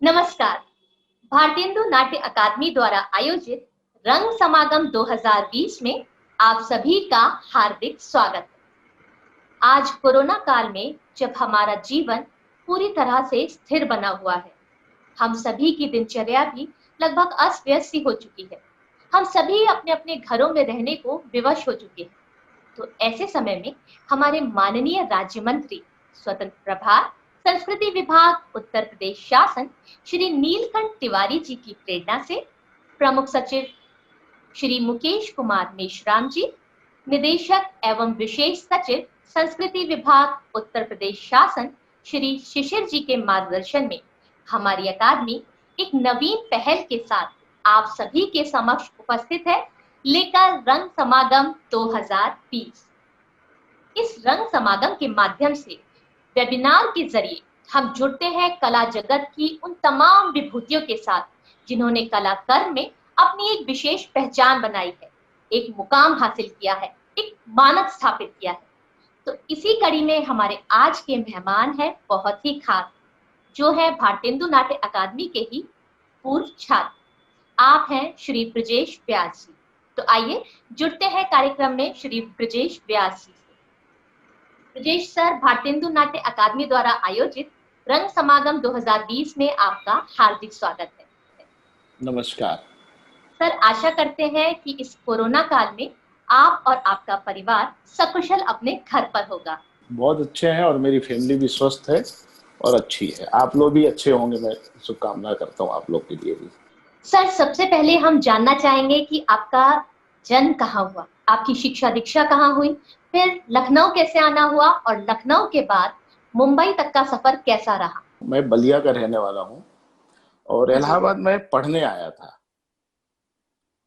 नमस्कार। भारतेंदु नाट्य अकादमी द्वारा आयोजित रंग समागम 2020 में आप सभी का हार्दिक स्वागत है। आज कोरोना काल में जब हमारा जीवन पूरी तरह से स्थिर बना हुआ है, हम सभी की दिनचर्या भी लगभग अस्त-व्यस्त सी हो चुकी है। हम सभी अपने अपने घरों में रहने को विवश हो चुके हैं। तो ऐसे समय में हमारे माननीय राज्य मंत्री स्वतंत्र प्रभार संस्कृति विभाग उत्तर प्रदेश शासन श्री नीलकंठ तिवारी जी की प्रेरणा से प्रमुख सचिव श्री मुकेश कुमार मेश्राम जी, निदेशक एवं विशेष सचिव संस्कृति विभाग उत्तर प्रदेश शासन श्री शिशिर जी के मार्गदर्शन में हमारी अकादमी एक नवीन पहल के साथ आप सभी के समक्ष उपस्थित है, लेकर रंग समागम 2020। इस रंग समागम के माध्यम से वेबिनार के जरिए हम जुड़ते हैं कला जगत की उन तमाम विभूतियों के साथ जिन्होंने कला कर्म में अपनी एक विशेष पहचान बनाई है, एक मुकाम हासिल किया है, एक मानक स्थापित किया है। तो इसी कड़ी में हमारे आज के मेहमान हैं बहुत ही खास, जो है भारतेंदु नाट्य अकादमी के ही पूर्व छात्र। आप हैं श्री ब्रजेश व्यास जी। तो आइए जुड़ते हैं कार्यक्रम में श्री ब्रजेश व्यास जी से। ब्रजेश सर, भारतेंदु नाट्य अकादमी द्वारा आयोजित रंग समागम 2020 में आपका हार्दिक स्वागत है। नमस्कार सर, आशा करते हैं कि इस कोरोना काल में आप और आपका परिवार सकुशल अपने घर पर होगा। बहुत अच्छे हैं और मेरी फैमिली भी स्वस्थ है और अच्छी है। आप लोग भी अच्छे होंगे, मैं शुभकामना करता हूँ आप लोग के लिए भी। सर, सबसे पहले हम जानना चाहेंगे कि आपका जन्म कहाँ हुआ, आपकी शिक्षा दीक्षा कहाँ हुई, फिर लखनऊ कैसे आना हुआ और लखनऊ के बाद मुंबई तक का सफर कैसा रहा। मैं बलिया का रहने वाला हूँ और इलाहाबाद में पढ़ने आया था।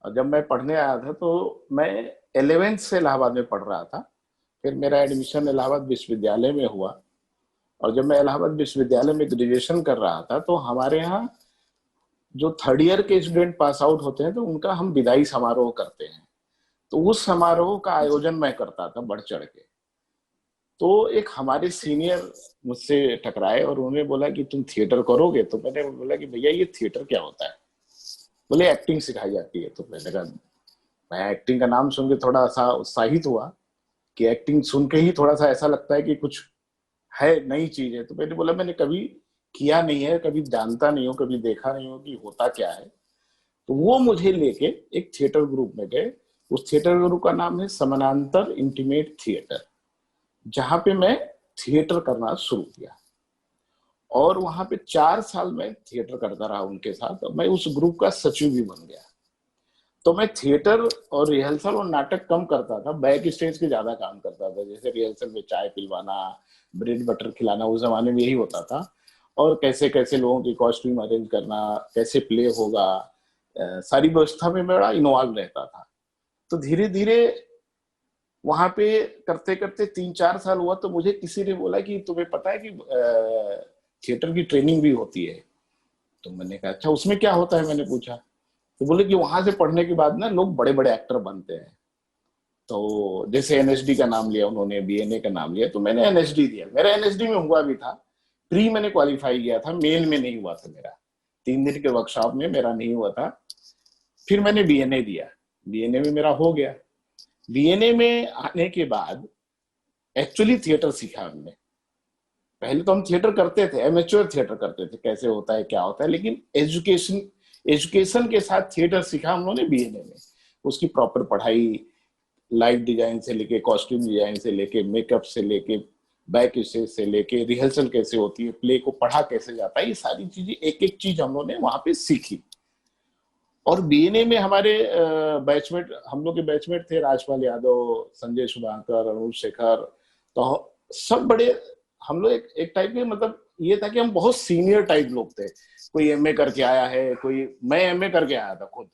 और जब मैं पढ़ने आया था तो मैं 11th से इलाहाबाद में पढ़ रहा था। फिर मेरा एडमिशन इलाहाबाद विश्वविद्यालय में हुआ और जब मैं इलाहाबाद विश्वविद्यालय में ग्रेजुएशन कर रहा था तो हमारे यहाँ जो थर्ड ईयर के स्टूडेंट पास आउट होते हैं तो उनका हम विदाई समारोह करते हैं। तो उस समारोह का आयोजन मैं करता था बढ़ चढ़ के। तो एक हमारे सीनियर मुझसे टकराए और उन्होंने बोला कि तुम थिएटर करोगे। तो मैंने बोला कि भैया ये थिएटर क्या होता है। बोले एक्टिंग सिखाई जाती है। तो मैंने कहा, मैं एक्टिंग का नाम सुन के थोड़ा सा उत्साहित हुआ कि एक्टिंग सुन के ही थोड़ा सा ऐसा लगता है कि कुछ है, नई चीज है। तो मैंने बोला मैंने कभी किया नहीं है, कभी जानता नहीं हूँ, कभी देखा नहीं हूँ कि होता क्या है। तो वो मुझे लेके एक थिएटर ग्रुप में गए। उस थिएटर ग्रुप का नाम है समानांतर इंटीमेट थिएटर, जहां पे मैं थिएटर करना शुरू किया और वहां पे 4 साल में थिएटर करता रहा उनके साथ। मैं उस ग्रुप का सचिव भी बन गया। तो मैं थिएटर और रिहर्सल और नाटक कम करता था, बैक स्टेज के ज्यादा काम करता था। जैसे रिहर्सल में चाय पिलवाना, ब्रेड बटर खिलाना, उस जमाने में यही होता था। और कैसे कैसे लोगों की कॉस्ट्यूम अरेंज करना, कैसे प्ले होगा, सारी व्यवस्था में बड़ा इन्वॉल्व रहता था। तो धीरे धीरे वहां पे करते करते 3-4 साल हुआ तो मुझे किसी ने बोला कि तुम्हें पता है कि थिएटर की ट्रेनिंग भी होती है। तो मैंने कहा अच्छा उसमें क्या होता है, मैंने पूछा। तो बोले कि वहां से पढ़ने के बाद ना लोग बड़े बड़े एक्टर बनते हैं। तो जैसे एनएसडी का नाम लिया उन्होंने, बीएनए का नाम लिया, तो मैंने एनएसडी दिया। मेरा एनएसडी में हुआ भी था, प्री मैंने क्वालिफाई किया था, मेन में नहीं हुआ था मेरा। 3 दिन के वर्कशॉप में मेरा नहीं हुआ था। फिर मैंने बीएनए दिया, बीएनए में मेरा हो गया। बीएनए में आने के बाद एक्चुअली थिएटर सीखा हमने। पहले तो हम थिएटर करते थे, एमेच्योर थिएटर करते थे, कैसे होता है क्या होता है, लेकिन एजुकेशन के साथ थिएटर सीखा हम लोगों ने बीएनए में। उसकी प्रॉपर पढ़ाई, लाइट डिजाइन से लेके, कॉस्ट्यूम डिजाइन से लेके, मेकअप से लेके, बैक स्टेज से लेके, रिहर्सल कैसे होती है, प्ले को पढ़ा कैसे जाता है, ये सारी चीजें एक एक चीज हम लोगों ने वहां पे सीखी। और बीएनए में हमारे बैचमेट, हम लोग के बैचमेट थे राजपाल यादव, संजय शुभांकर, अरुण शेखर। तो सब बड़े, हम लोग एक टाइप के, मतलब ये था कि हम बहुत सीनियर टाइप लोग थे। कोई एमए करके आया है, कोई, मैं एमए करके आया था खुद,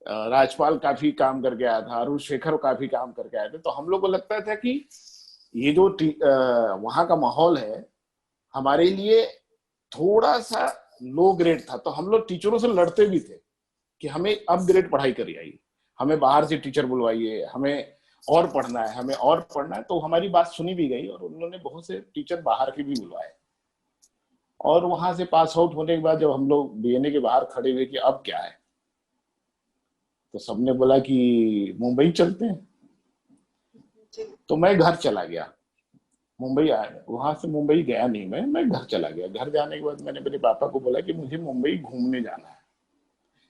राजपाल काफी काम करके आया था, अरुण शेखर काफी काम करके आए थे। तो हम लोग को लगता था कि ये जो वहां का माहौल है हमारे लिए थोड़ा सा लो ग्रेड था। तो हम लोग टीचरों से लड़ते भी थे कि हमें अपग्रेड पढ़ाई करी आई, हमें बाहर से टीचर बुलवाइए, हमें और पढ़ना है, हमें और पढ़ना है। तो हमारी बात सुनी भी गई और उन्होंने बहुत से टीचर बाहर के भी बुलवाए। और वहां से पास आउट होने के बाद जब हम लोग डीएनए के बाहर खड़े हुए कि अब क्या है, तो सबने बोला कि मुंबई चलते हैं। तो मैं घर चला गया, मुंबई आया, वहां से मुंबई गया नहीं, मैं घर चला गया। घर जाने के बाद मैंने मेरे पापा को बोला कि मुझे मुंबई घूमने जाना है,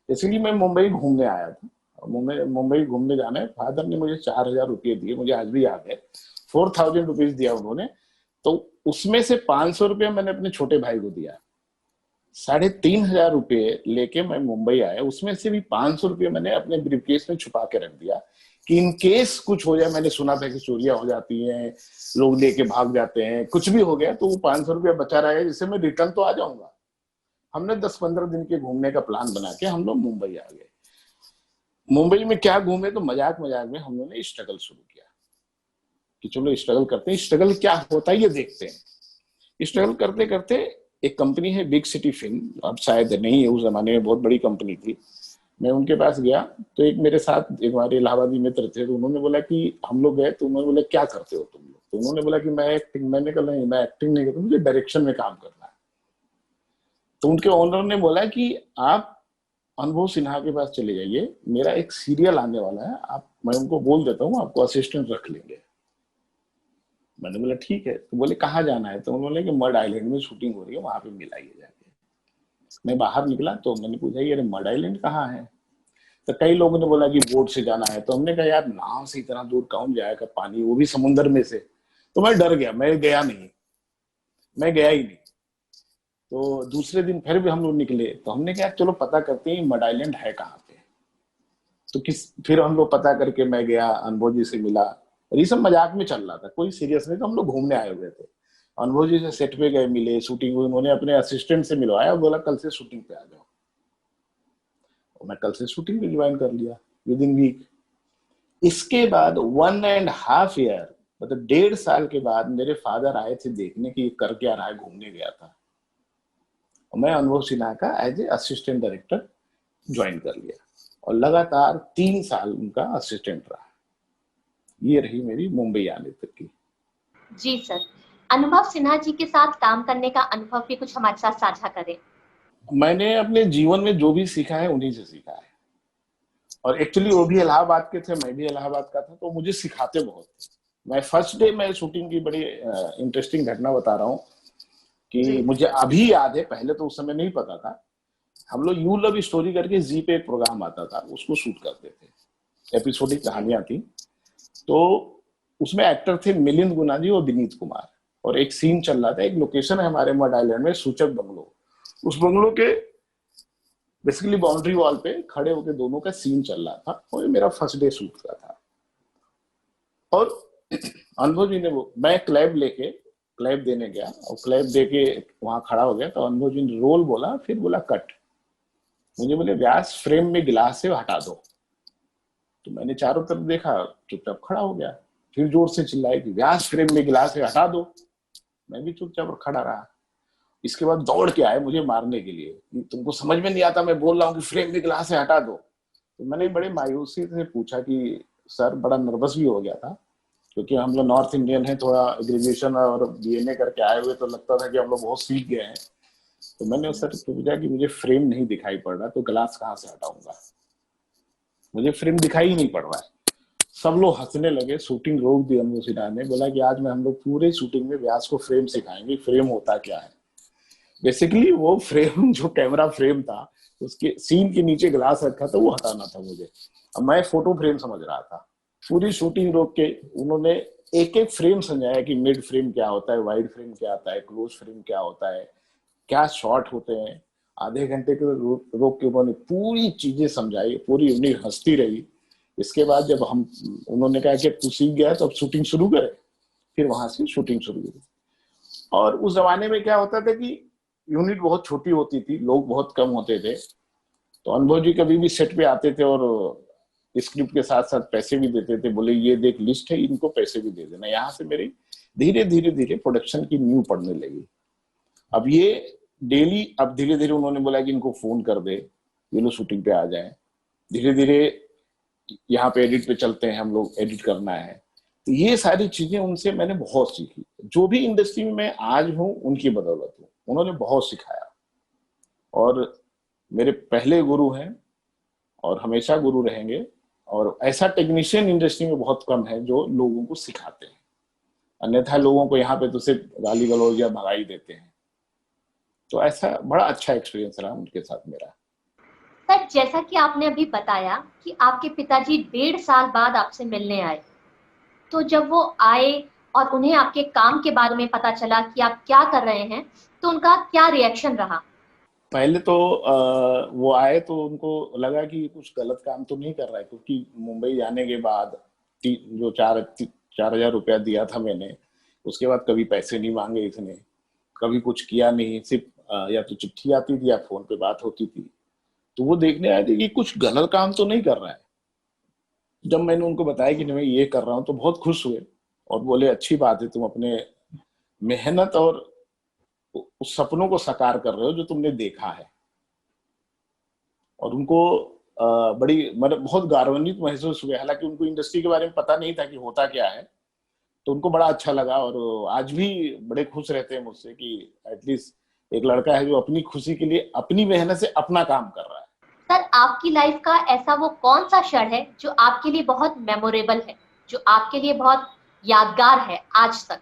इसलिए मैं मुंबई घूमने आया था। मुंबई घूमने जाना है। फादर ने मुझे 4,000 रुपये दिए, मुझे आज भी याद है, 4,000 रुपीज दिया उन्होंने। तो उसमें से 500 रुपया मैंने अपने छोटे भाई को दिया, 3,500 रुपये लेके मैं मुंबई आया। उसमें से भी 500 रुपये मैंने अपने ब्रीफकेस में छुपा के रख दिया कि इन केस कुछ हो जाए। मैंने सुना था कि चोरियां हो जाती हैं, लोग लेके भाग जाते हैं, कुछ भी हो गया तो वो 500 रुपया बचा रहेगा, जिससे मैं रिटर्न तो आ जाऊंगा। हमने 10-15 दिन के घूमने का प्लान बना के हम लोग मुंबई आ गए। मुंबई में क्या घूमे, तो मजाक मजाक में हम लोगों ने स्ट्रगल शुरू किया कि चलो स्ट्रगल करते हैं, स्ट्रगल क्या होता है ये देखते हैं। स्ट्रगल करते करते एक कंपनी है बिग सिटी फिल्म, अब शायद नहीं है, उस जमाने में बहुत बड़ी कंपनी थी। मैं उनके पास गया तो एक मेरे साथ एक हमारे इलाहाबादी मित्र थे, तो उन्होंने बोला कि हम लोग गए, तो उन्होंने बोला क्या करते हो तुम लोग, तो उन्होंने बोला कि मैं एक्टिंग। मैंने कहा नहीं, मैं एक्टिंग नहीं करता, मुझे डायरेक्शन में काम करना है। तो उनके ओनर ने बोला कि आप अनुभव सिन्हा के पास चले जाइए, मेरा एक सीरियल आने वाला है, आप, मैं उनको बोल देता हूँ, आपको असिस्टेंट रख लेंगे। मैंने बोला ठीक है। तो बोले कहाँ जाना है, तो उन्होंने कि मड आइलैंड में शूटिंग हो रही है, वहां पे मिलाइए जाके। मैं बाहर निकला तो मैंने पूछा ये मड आइलैंड कहाँ है, तो कई लोगों ने बोला कि बोट से जाना है। तो हमने कहा यार नाव से इतना दूर कौन जाएगा, पानी वो भी समुद्र में से। तो मैं डर गया, मैं गया नहीं, मैं गया ही नहीं। तो दूसरे दिन फिर भी हम लोग निकले, तो हमने कहा चलो पता करते हैं मड आइलैंड है कहाँ पे। तो फिर हम लोग पता करके मैं गया, अनुभव जी से मिला, और ये सब मजाक में चल रहा था, कोई सीरियस नहीं, तो हम लोग घूमने आए हुए थे। अनुभव जी से सेट पे गए, मिले, शूटिंग हुई, उन्होंने अपने असिस्टेंट से मिलवाया, बोला कल से शूटिंग पे आ जाओ। और मैं कल से शूटिंग पे ज्वाइन कर लिया विद इन वीक। इसके बाद 1.5 ईयर, मतलब 1.5 साल के बाद मेरे फादर आए थे देखने की कर क्या रहा है, घूमने गया था। और मैं अनुभव सिन्हा का as a assistant director join कर लिया, और लगातार 3 साल उनका असिस्टेंट रहा। ये रही मेरी मुंबई आने तक की। जी सर, अनुभव सिन्हा जी के साथ काम करने का अनुभव भी कुछ हमारे साथ साझा करें। मैंने अपने जीवन में जो भी सीखा है उन्हीं से सीखा है, और एक्चुअली वो भी इलाहाबाद के थे, मैं भी इलाहाबाद का था, तो मुझे सिखाते बहुत थे। मैं फर्स्ट डे मैं शूटिंग की बड़ी इंटरेस्टिंग घटना बता रहा हूँ कि मुझे अभी याद है, पहले तो उस समय नहीं पता था। हम लोग यू लव स्टोरी करके जी पे एक प्रोग्राम आता था, उसको शूट करते थे, एपिसोडिक कहानियां थी। तो उसमें एक्टर थे मिलिंद गुना जी और विनीत कुमार, और एक सीन चल रहा था, एक लोकेशन है हमारे मड आइलैंड में, सूचक बंगलो। उस बंगलो के बेसिकली बाउंड्री वॉल पे खड़े होकर दोनों का सीन चल रहा था, और मेरा फर्स्ट डे शूट का था। और अनुभव जी ने मैं क्लैप देने गया, और क्लैप दे के वहां खड़ा हो गया, तो अनुभव जी ने रोल बोला, फिर बोला कट। मुझे बोले व्यास फ्रेम में गिलास से हटा दो। तो मैंने चारों तरफ देखा, चुपचाप खड़ा हो गया। फिर जोर से चिल्लाए कि व्यास फ्रेम में गिलास से हटा दो। मैं भी चुपचाप और खड़ा रहा। इसके बाद दौड़ के आए मुझे मारने के लिए, तुमको समझ में नहीं आता, मैं बोल रहा हूँ कि फ्रेम में गिलास से हटा दो। तो मैंने बड़े मायूसी से पूछा कि सर, बड़ा नर्वस भी हो गया था, क्योंकि हम लोग नॉर्थ इंडियन है, थोड़ा ग्रेजुएशन और बीएमए करके आए हुए, तो लगता था कि हम लोग बहुत सीख गए हैं। तो मैंने उस सर से पूछा कि मुझे फ्रेम नहीं दिखाई पड़ रहा, तो गिलास कहाँ से हटाऊंगा, मुझे फ्रेम दिखाई ही नहीं पड़ रहा है। सब लोग हंसने लगे, शूटिंग रोक दी अनुभव सिन्हा ने, बोला कि आज मैं हम लोग पूरे शूटिंग में व्यास को फ्रेम सिखाएंगे, फ्रेम होता क्या है। बेसिकली वो फ्रेम, जो कैमरा फ्रेम था, उसके सीन के नीचे ग्लास रखा था, वो हटाना था मुझे। अब मैं फोटो फ्रेम समझ रहा था। पूरी शूटिंग रोक के उन्होंने एक एक फ्रेम समझाया कि मिड फ्रेम क्या होता है, वाइड फ्रेम क्या होता है, क्लोज फ्रेम क्या होता है, क्या शॉट होते हैं। आधे घंटे के रोक के उन्होंने पूरी चीजें समझाई, पूरी यूनिट हंसती रही। इसके बाद जब उन्होंने कहा कि तू सीख गया तो अब शूटिंग शुरू करे, फिर वहां से शूटिंग शुरू हुई। और उस जमाने में क्या होता था कि यूनिट बहुत छोटी होती थी, लोग बहुत कम होते थे, तो अनुभव जी कभी भी सेट पे आते थे और स्क्रिप्ट के साथ साथ पैसे भी देते थे, बोले ये देख लिस्ट है, इनको पैसे भी दे देना। यहाँ से मेरी धीरे धीरे धीरे प्रोडक्शन की नींव पड़ने लगी। अब ये डेली, अब धीरे धीरे उन्होंने बोला कि इनको फोन कर दे, ये लोग शूटिंग पे आ जाए। धीरे धीरे यहाँ पे एडिट पे चलते हैं, हम लोग एडिट करना है। तो ये सारी चीजें उनसे मैंने बहुत सीखी। जो भी इंडस्ट्री में मैं आज हूँ उनकी बदौलत हूँ। उन्होंने बहुत सिखाया और मेरे पहले गुरु हैं और हमेशा गुरु रहेंगे। और ऐसा टेक्नीशियन इंडस्ट्री में बहुत कम है जो लोगों को सिखाते हैं, अन्यथा लोगों को यहाँ पे तो सिर्फ गाली गलौज या भगाई देते हैं। तो ऐसा बड़ा अच्छा एक्सपीरियंस रहा उनके साथ मेरा। सर, जैसा कि आपने अभी बताया कि आपके पिताजी 1.5 साल बाद आपसे मिलने आए, तो जब वो आए और उन्हें आपके काम के बारे में पता चला कि आप क्या कर रहे हैं, तो उनका क्या रिएक्शन रहा? पहले तो वो आए तो उनको लगा कि कुछ गलत काम तो नहीं कर रहा है, क्योंकि मुंबई जाने के बाद जो 4,000 रुपया दिया था मैंने, उसके बाद कभी पैसे नहीं मांगे इसने, कभी कुछ किया नहीं, सिर्फ या तो चिट्ठी आती थी या फोन पे बात होती थी। तो वो देखने आए थे कि कुछ गलत काम तो नहीं कर रहा है। जब मैंने उनको बताया कि मैं ये कर रहा हूँ तो बहुत खुश हुए और बोले अच्छी बात है, तुम अपने मेहनत और उस सपनों को साकार कर रहे हो जो तुमने देखा है। और उनको बड़ी मतलब बहुत गौरवान्वित महसूस हुआ। हालांकि उनको इंडस्ट्री के बारे में पता नहीं था कि होता क्या है, तो उनको बड़ा अच्छा लगा और आज भी बड़े खुश रहते हैं मुझसे कि एटलीस्ट एक लड़का है जो अपनी खुशी के लिए अपनी मेहनत से अपना काम कर रहा है। सर, आपकी लाइफ का ऐसा वो कौन सा क्षण है जो आपके लिए बहुत मेमोरेबल है, जो आपके लिए बहुत यादगार है आज तक?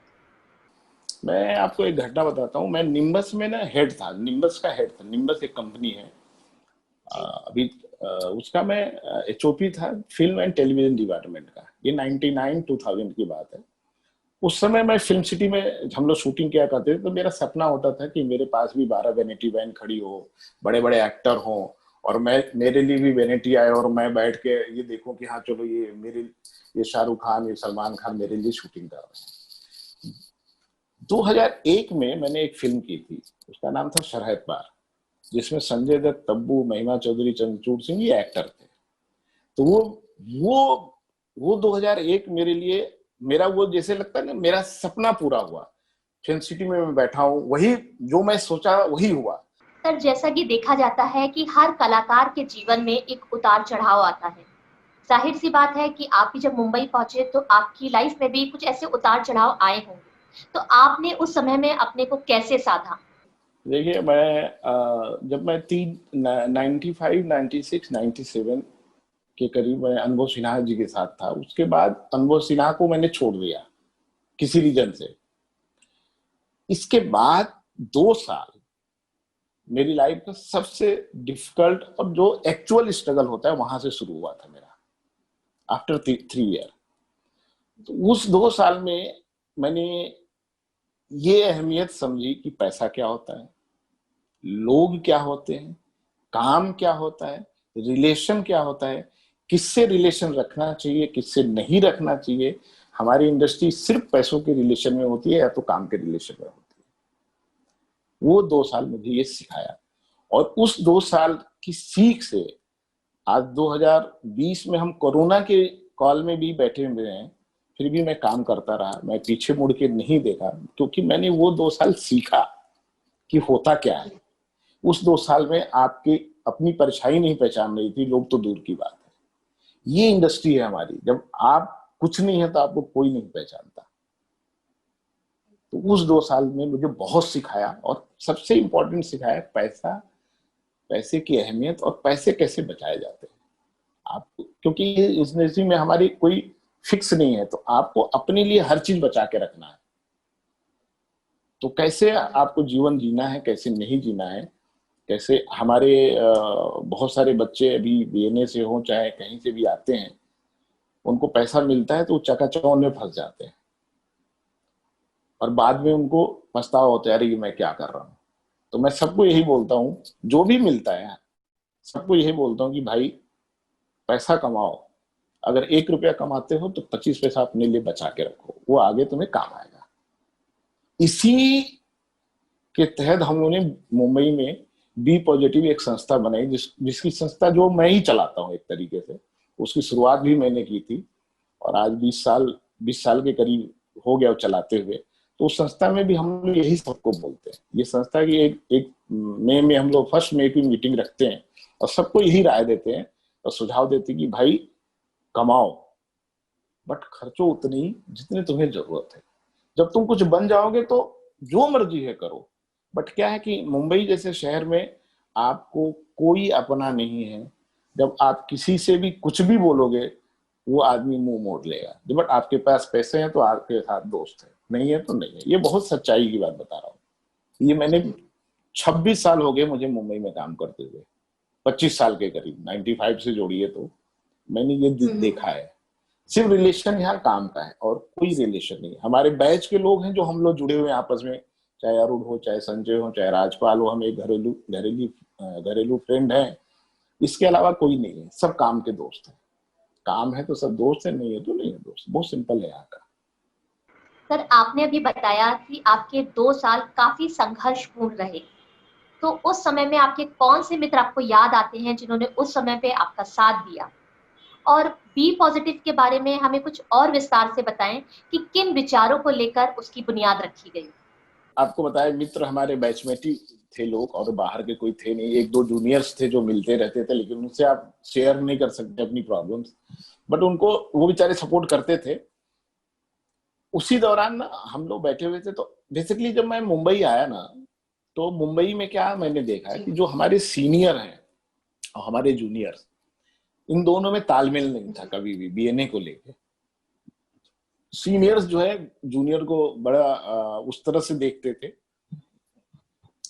मैं आपको एक घटना बताता हूँ। मैं निम्बस में ना हेड था, निम्बस का हेड था। निम्बस एक कंपनी है जी। अभी, उसका मैं एचओपी था, फिल्म एंड टेलीविजन डिपार्टमेंट का। ये 99-2000 की बात है। उस समय मैं फिल्म सिटी में हम लोग शूटिंग किया करते थे, तो मेरा सपना होता था कि मेरे पास भी 12 वेनिटी वैन खड़ी हो, बड़े बड़े एक्टर हो और मैं मेरे लिए भी वेनिटी आए और मैं बैठ के ये देखूं कि हाँ चलो ये शाहरुख खान, ये सलमान खान मेरे लिए शूटिंग कर रहे हैं। 2001 में मैंने एक फिल्म की थी, उसका नाम था सरहद पार, जिसमें संजय दत्त, तब्बू, महिमा चौधरी, चंद्रचूड़ सिंह ये एक्टर थे। तो वो वो 2001 मेरे लिए, मेरा वो जैसे लगता है ना मेरा सपना पूरा हुआ। फिल्म सिटी में मैं बैठा हूँ, वही जो मैं सोचा वही हुआ। सर, जैसा कि देखा जाता है कि हर कलाकार के जीवन में एक उतार चढ़ाव आता है। जाहिर सी बात है कि आप भी जब मुंबई पहुंचे तो आपकी लाइफ में भी कुछ ऐसे उतार चढ़ाव आए होंगे, तो आपने उस समय में अपने को कैसे साधा? देखिए मैं जब मैं 95, 96, 97 के करीब मैं अनुभव सिन्हा जी के साथ था, उसके बाद अनुभव सिन्हा को मैंने छोड़ दिया किसी रीजन से। इसके बाद 2 साल मेरी लाइफ का सबसे डिफिकल्ट और जो एक्चुअल स्ट्रगल होता है वहां से शुरू हुआ था मेरा, आफ्टर 3 ईयर। तो उस 2 साल में मैंने ये अहमियत समझी कि पैसा क्या होता है, लोग क्या होते हैं, काम क्या होता है, रिलेशन क्या होता है, किससे रिलेशन रखना चाहिए, किससे नहीं रखना चाहिए। हमारी इंडस्ट्री सिर्फ पैसों के रिलेशन में होती है या तो काम के रिलेशन में होती है। वो 2 साल मुझे ये सिखाया और उस 2 साल की सीख से आज 2020 में हम कोरोना के कॉल में भी बैठे हुए हैं, फिर भी मैं काम करता रहा। मैं पीछे मुड़ के नहीं देखा, क्योंकि मैंने वो 2 साल सीखा कि होता क्या है। उस 2 साल में आपकी अपनी परछाई नहीं पहचान रही थी, लोग तो दूर की बात है। ये इंडस्ट्री है हमारी, जब आप कुछ नहीं है तो आपको कोई नहीं पहचानता। तो उस 2 साल में मुझे बहुत सिखाया और सबसे इंपॉर्टेंट सिखाया पैसा, पैसे की अहमियत और पैसे कैसे बचाए जाते हैं। आप, क्योंकि इस इंडस्ट्री में हमारी कोई फिक्स नहीं है, तो आपको अपने लिए हर चीज बचा के रखना है। तो कैसे आपको जीवन जीना है, कैसे नहीं जीना है, कैसे हमारे बहुत सारे बच्चे अभी बीएनए से हो चाहे कहीं से भी आते हैं, उनको पैसा मिलता है तो चकाचौंध में फंस जाते हैं और बाद में उनको पछतावा होता है, अरे ये मैं क्या कर रहा हूँ। तो मैं सबको यही बोलता हूँ, जो भी मिलता है सबको यही बोलता हूँ कि भाई पैसा कमाओ। अगर 1 रुपया कमाते हो तो 25 पैसा अपने लिए बचा के रखो, वो आगे तुम्हें काम आएगा। इसी के तहत हम लोगों ने मुंबई में बी पॉजिटिव एक संस्था बनाई, जिसकी संस्था जो मैं ही चलाता हूँ एक तरीके से। उसकी शुरुआत भी मैंने की थी और आज 20 साल के करीब हो गया चलाते हुए। तो उस संस्था में भी हम लोग यही सबको बोलते हैं। ये संस्था की एक मई में हम लोग 1 मई की मीटिंग रखते हैं और सबको यही राय देते हैं और सुझाव देते हैं कि भाई कमाओ, बट खर्चो उतनी जितनी तुम्हें जरूरत है। जब तुम कुछ बन जाओगे तो जो मर्जी है करो, बट क्या है कि मुंबई जैसे शहर में आपको कोई अपना नहीं है। जब आप किसी से भी कुछ भी बोलोगे वो आदमी मुंह मोड़ लेगा। बट आपके पास पैसे हैं तो आपके साथ दोस्त है, नहीं है तो नहीं है। ये बहुत सच्चाई की बात बता रहा हूँ। ये मैंने 26 साल हो गए मुझे मुंबई में काम करते हुए, 25 साल के करीब, 95 से जोड़िए तो मैंने ये देखा है। सिर्फ रिलेशन यहाँ काम का है और कोई रिलेशन नहीं। हमारे बैच के लोग हैं जो हम लोग जुड़े हुए हैं आपस में, चाहे अरुण हो, चाहे संजय हो, चाहे राजपाल हो, हम एक घरेलू फ्रेंड हैं। इसके अलावा कोई नहीं है, सब काम के दोस्त हैं। काम है तो सब दोस्त है, नहीं है तो नहीं है दोस्त। बहुत सिंपल है यहाँ का। सर, आपने अभी बताया कि आपके 2 साल काफी संघर्षपूर्ण रहे, तो उस समय में आपके कौन से मित्र आपको याद आते हैं जिन्होंने उस समय पे आपका साथ दिया? और बी पॉजिटिव के बारे में हमें कुछ और विस्तार से बताएं कि किन विचारों को लेकर उसकी बुनियाद रखी गई? आपको बताया, मित्र हमारे बैचमेट ही थे लोग, और बाहर के कोई थे नहीं। एक दो जूनियर्स थे जो मिलते रहते थे, लेकिन उनसे आप शेयर नहीं कर सकते अपनी प्रॉब्लम्स, बट उनको वो बेचारे सपोर्ट करते थे। उसी दौरान ना हम लोग बैठे हुए थे, तो बेसिकली जब मैं मुंबई आया ना, तो मुंबई में क्या मैंने देखा है कि जो हमारे सीनियर हैं और हमारे जूनियर्स, इन दोनों में तालमेल नहीं था कभी भी बीएनए को लेके। सीनियर्स जो है जूनियर को बड़ा उस तरह से देखते थे,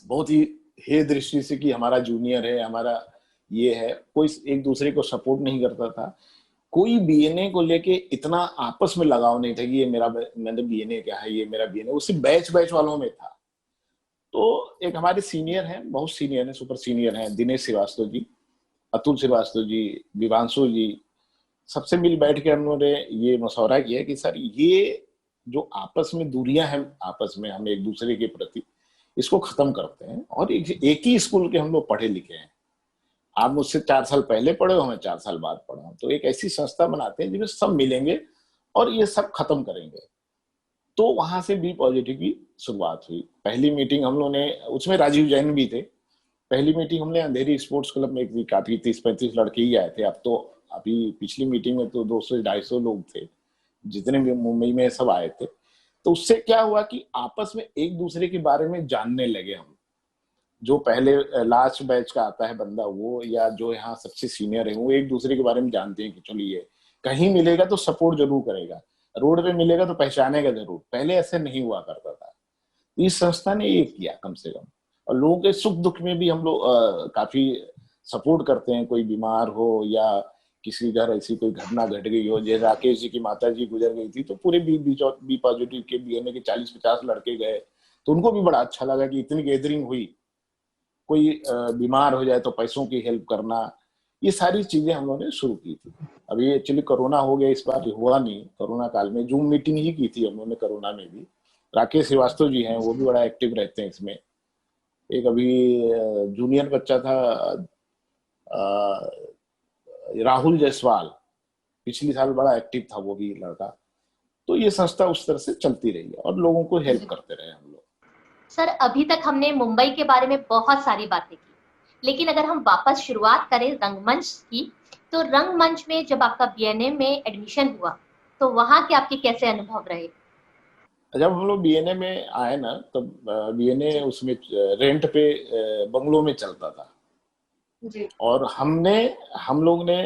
बहुत ही हे दृष्टि से कि हमारा जूनियर है, हमारा ये है। कोई एक दूसरे को सपोर्ट नहीं करता था। कोई बीएनए को लेके इतना आपस में लगाव नहीं था कि ये मेरा, मतलब बीएनए क्या है, ये मेरा बीएनए। उसी बैच वालों में था। तो एक हमारे सीनियर हैं, बहुत सीनियर हैं, सुपर सीनियर हैं, दिनेश श्रीवास्तव जी, अतुल श्रीवास्तव जी, विवांशु जी, सबसे मिल बैठ के हम लोगों ने ये मशवरा किया कि सर ये जो आपस में दूरियां हैं, आपस में हम एक दूसरे के प्रति, इसको खत्म करते हैं। और एक ही स्कूल के हम लोग पढ़े लिखे हैं। आप मुझसे 4 साल पहले पढ़े हो, मैं 4 साल बाद पढ़ा हूं, तो एक ऐसी संस्था बनाते हैं जिसमें सब मिलेंगे और ये सब खत्म करेंगे। तो वहां से बी पॉजिटिव की शुरुआत हुई। पहली मीटिंग हम लोगों ने, उसमें राजीव जैन भी थे। पहली मीटिंग हमने अंधेरी स्पोर्ट्स क्लब में की, काफी 30-35 लड़के ही आए थे। अब तो अभी पिछली मीटिंग में तो 200-250 लोग थे, जितने भी मुंबई में सब आए थे। तो उससे क्या हुआ कि आपस में एक दूसरे के बारे में जानने लगे हम। जो पहले लास्ट बैच का आता है बंदा, वो या जो यहाँ सबसे सीनियर है, वो एक दूसरे के बारे में जानते हैं कि चलिए कहीं मिलेगा तो सपोर्ट जरूर करेगा, रोड पे मिलेगा तो पहचानेगा जरूर। पहले ऐसे नहीं हुआ करता था। इस संस्था ने ये किया कम से कम। और लोगों के सुख दुख में भी हम लोग काफी सपोर्ट करते हैं। कोई बीमार हो या किसी घर ऐसी कोई घटना घट गई हो, जैसे राकेश जी की माता जी गुजर गई थी, तो पूरे बी पॉजिटिव के बीएनए के 40-50 लड़के गए। तो उनको भी बड़ा अच्छा लगा कि इतनी गैदरिंग हुई। कोई बीमार हो जाए तो पैसों की हेल्प करना, ये सारी चीजें हम लोगों ने शुरू की थी। अभी एक्चुअली कोरोना हो गया, इस बार हुआ नहीं। कोरोना काल में जूम मीटिंग ही की थी हम लोगों ने कोरोना में भी। राकेश श्रीवास्तव जी हैं, वो भी बड़ा एक्टिव रहते हैं इसमें। एक अभी जूनियर बच्चा था, राहुल जायसवाल, पिछली साल बड़ा एक्टिव था वो भी लड़का। तो ये संस्था उस तरह से चलती रही है और लोगों को हेल्प करते रहे हम लोग। सर, अभी तक हमने मुंबई के बारे में बहुत सारी बातें की, लेकिन अगर हम वापस शुरुआत करें रंगमंच की, तो रंगमंच में जब आपका बीएनए में एडमिशन हुआ, तो वहां के आपके कैसे अनुभव रहे? जब हम लोग बीएनए में आए ना, तब बीएनए उसमें रेंट पे बंगलों में चलता था जी। और हम लोग ने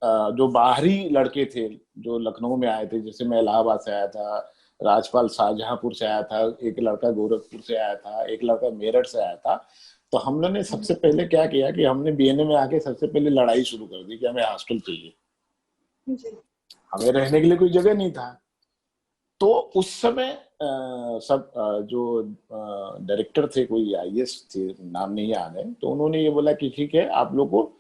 जो बाहरी लड़के थे जो लखनऊ में आए थे, जैसे मैं इलाहाबाद से आया था, राजपाल शाहजहांपुर से आया था, एक लड़का गोरखपुर से आया था, एक लड़का मेरठ से आया था। तो हम लोग ने सबसे पहले क्या किया कि हमने बीएनए में आके सबसे पहले लड़ाई शुरू कर दी कि हमें हॉस्टल चाहिए जी। हमें रहने के लिए कोई जगह नहीं था। तो उस समय सब जो डायरेक्टर थे, कोई आईएएस थे, नाम नहीं याद है, तो उन्होंने ये बोला कि ठीक है, आप लोग को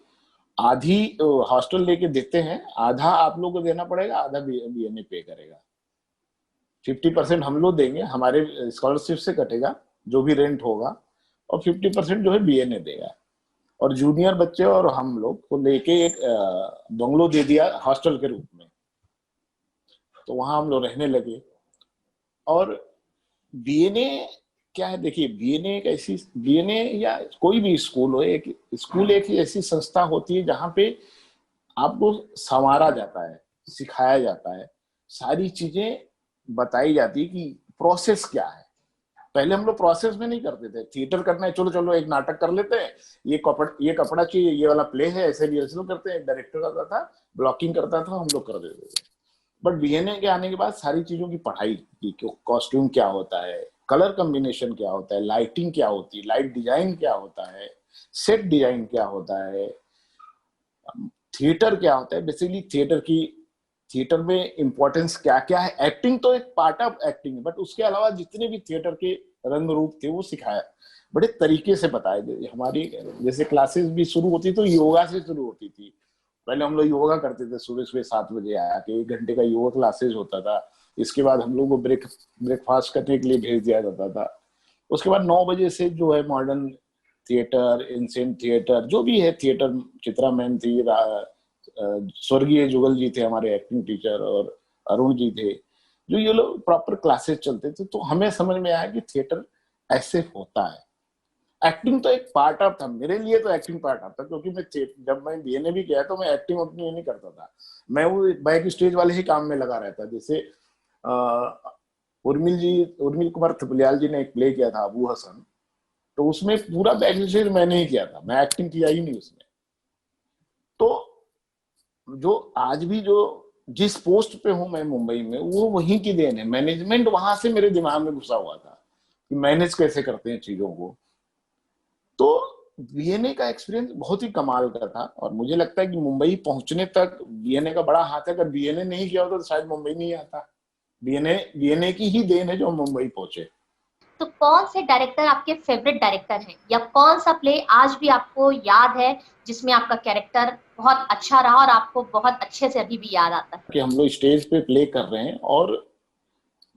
आधी हॉस्टल लेके देते हैं, आधा आप लोग को देना पड़ेगा, आधा बीएनए पे करेगा। 50% हम लोग देंगे, हमारे स्कॉलरशिप से कटेगा जो भी रेंट होगा, और 50% जो है बीएनए देगा। और जूनियर बच्चे और हम लोग को लेके एक बंगलो दे दिया हॉस्टल के रूप में। तो वहां हम लोग रहने लगे। और बीएनए क्या है, देखिए, बीएनए या कोई भी स्कूल हो, एक स्कूल एक ऐसी संस्था होती है जहां पे आपको संवारा जाता है, सिखाया जाता है, सारी चीजें बताई जाती है कि प्रोसेस क्या है, पहले हम लोग प्रोसेस में नहीं करते थे, थिएटर करना है, चलो चलो एक नाटक कर लेते हैं, ये कपड़ा चाहिए, ये वाला प्ले है, ऐसे रिहर्सल करते हैं, डायरेक्टर आता था, ब्लॉकिंग करता था, हम लोग कर देते थे। बट बीएनए के आने के बाद सारी चीजों की पढ़ाई की, कॉस्ट्यूम क्या होता है, कलर कॉम्बिनेशन क्या होता है, लाइटिंग क्या होती है, लाइट डिजाइन क्या होता है, सेट डिजाइन क्या होता है, थिएटर क्या होता है, बेसिकली थिएटर में इंपॉर्टेंस क्या क्या है। एक्टिंग तो एक पार्ट ऑफ एक्टिंग है, बट उसके अलावा जितने भी थिएटर के रंग रूप थे वो सिखाया, बड़े तरीके से बताया। हमारी जैसे क्लासेस भी शुरू होती तो योगा से शुरू होती थी। पहले हम लोग योगा करते थे, सुबह सुबह 7 बजे आया के 1 घंटे का योगा क्लासेस होता था। इसके बाद हम लोग को ब्रेकफास्ट करने के लिए भेज दिया जाता था। उसके बाद 9 बजे से जो है मॉडर्न थिएटर, एंशिएंट थिएटर, जो भी है थिएटर, चित्रा मैम थी, स्वर्गीय जुगल जी थे हमारे एक्टिंग टीचर, और अरुण जी थे, जो ये लोग प्रॉपर क्लासेस चलते थे। तो हमें समझ में आया कि थिएटर ऐसे होता है। एक्टिंग तो एक पार्ट ऑफ था, मेरे लिए तो एक्टिंग पार्ट ऑफ था, क्योंकि जब मैं बीएनए भी किया तो मैं एक्टिंग अपनी नहीं करता था, मैं वो बैक स्टेज वाले ही काम में लगा रहता। जैसे उर्मिल कुमार थपलियाल जी ने एक प्ले किया था अबू हसन, तो उसमें पूरा बैक स्टेज मैंने ही किया था, मैं एक्टिंग किया ही नहीं उसमें। तो जो आज भी जो जिस पोस्ट पे हूं मैं मुंबई में, वो वहीं की देन है। मैनेजमेंट वहां से मेरे दिमाग में घुसा हुआ था कि मैनेज कैसे करते हैं चीजों को। तो बीएनए का एक्सपीरियंस बहुत ही कमाल का था, और मुझे लगता है कि मुंबई पहुंचने तक बीएनए का बड़ा हाथ है। अगर बीएनए नहीं किया होता तो शायद मुंबई नहीं आता। बीएनए की ही देन है जो मुंबई पहुंचे। तो कौन से डायरेक्टर आपके फेवरेट डायरेक्टर हैं, या कौन सा प्ले आज भी आपको याद है जिसमें आपका कैरेक्टर बहुत अच्छा रहा और आपको बहुत अच्छे से अभी भी याद आता है? कि हम लोग स्टेज पे प्ले कर रहे हैं और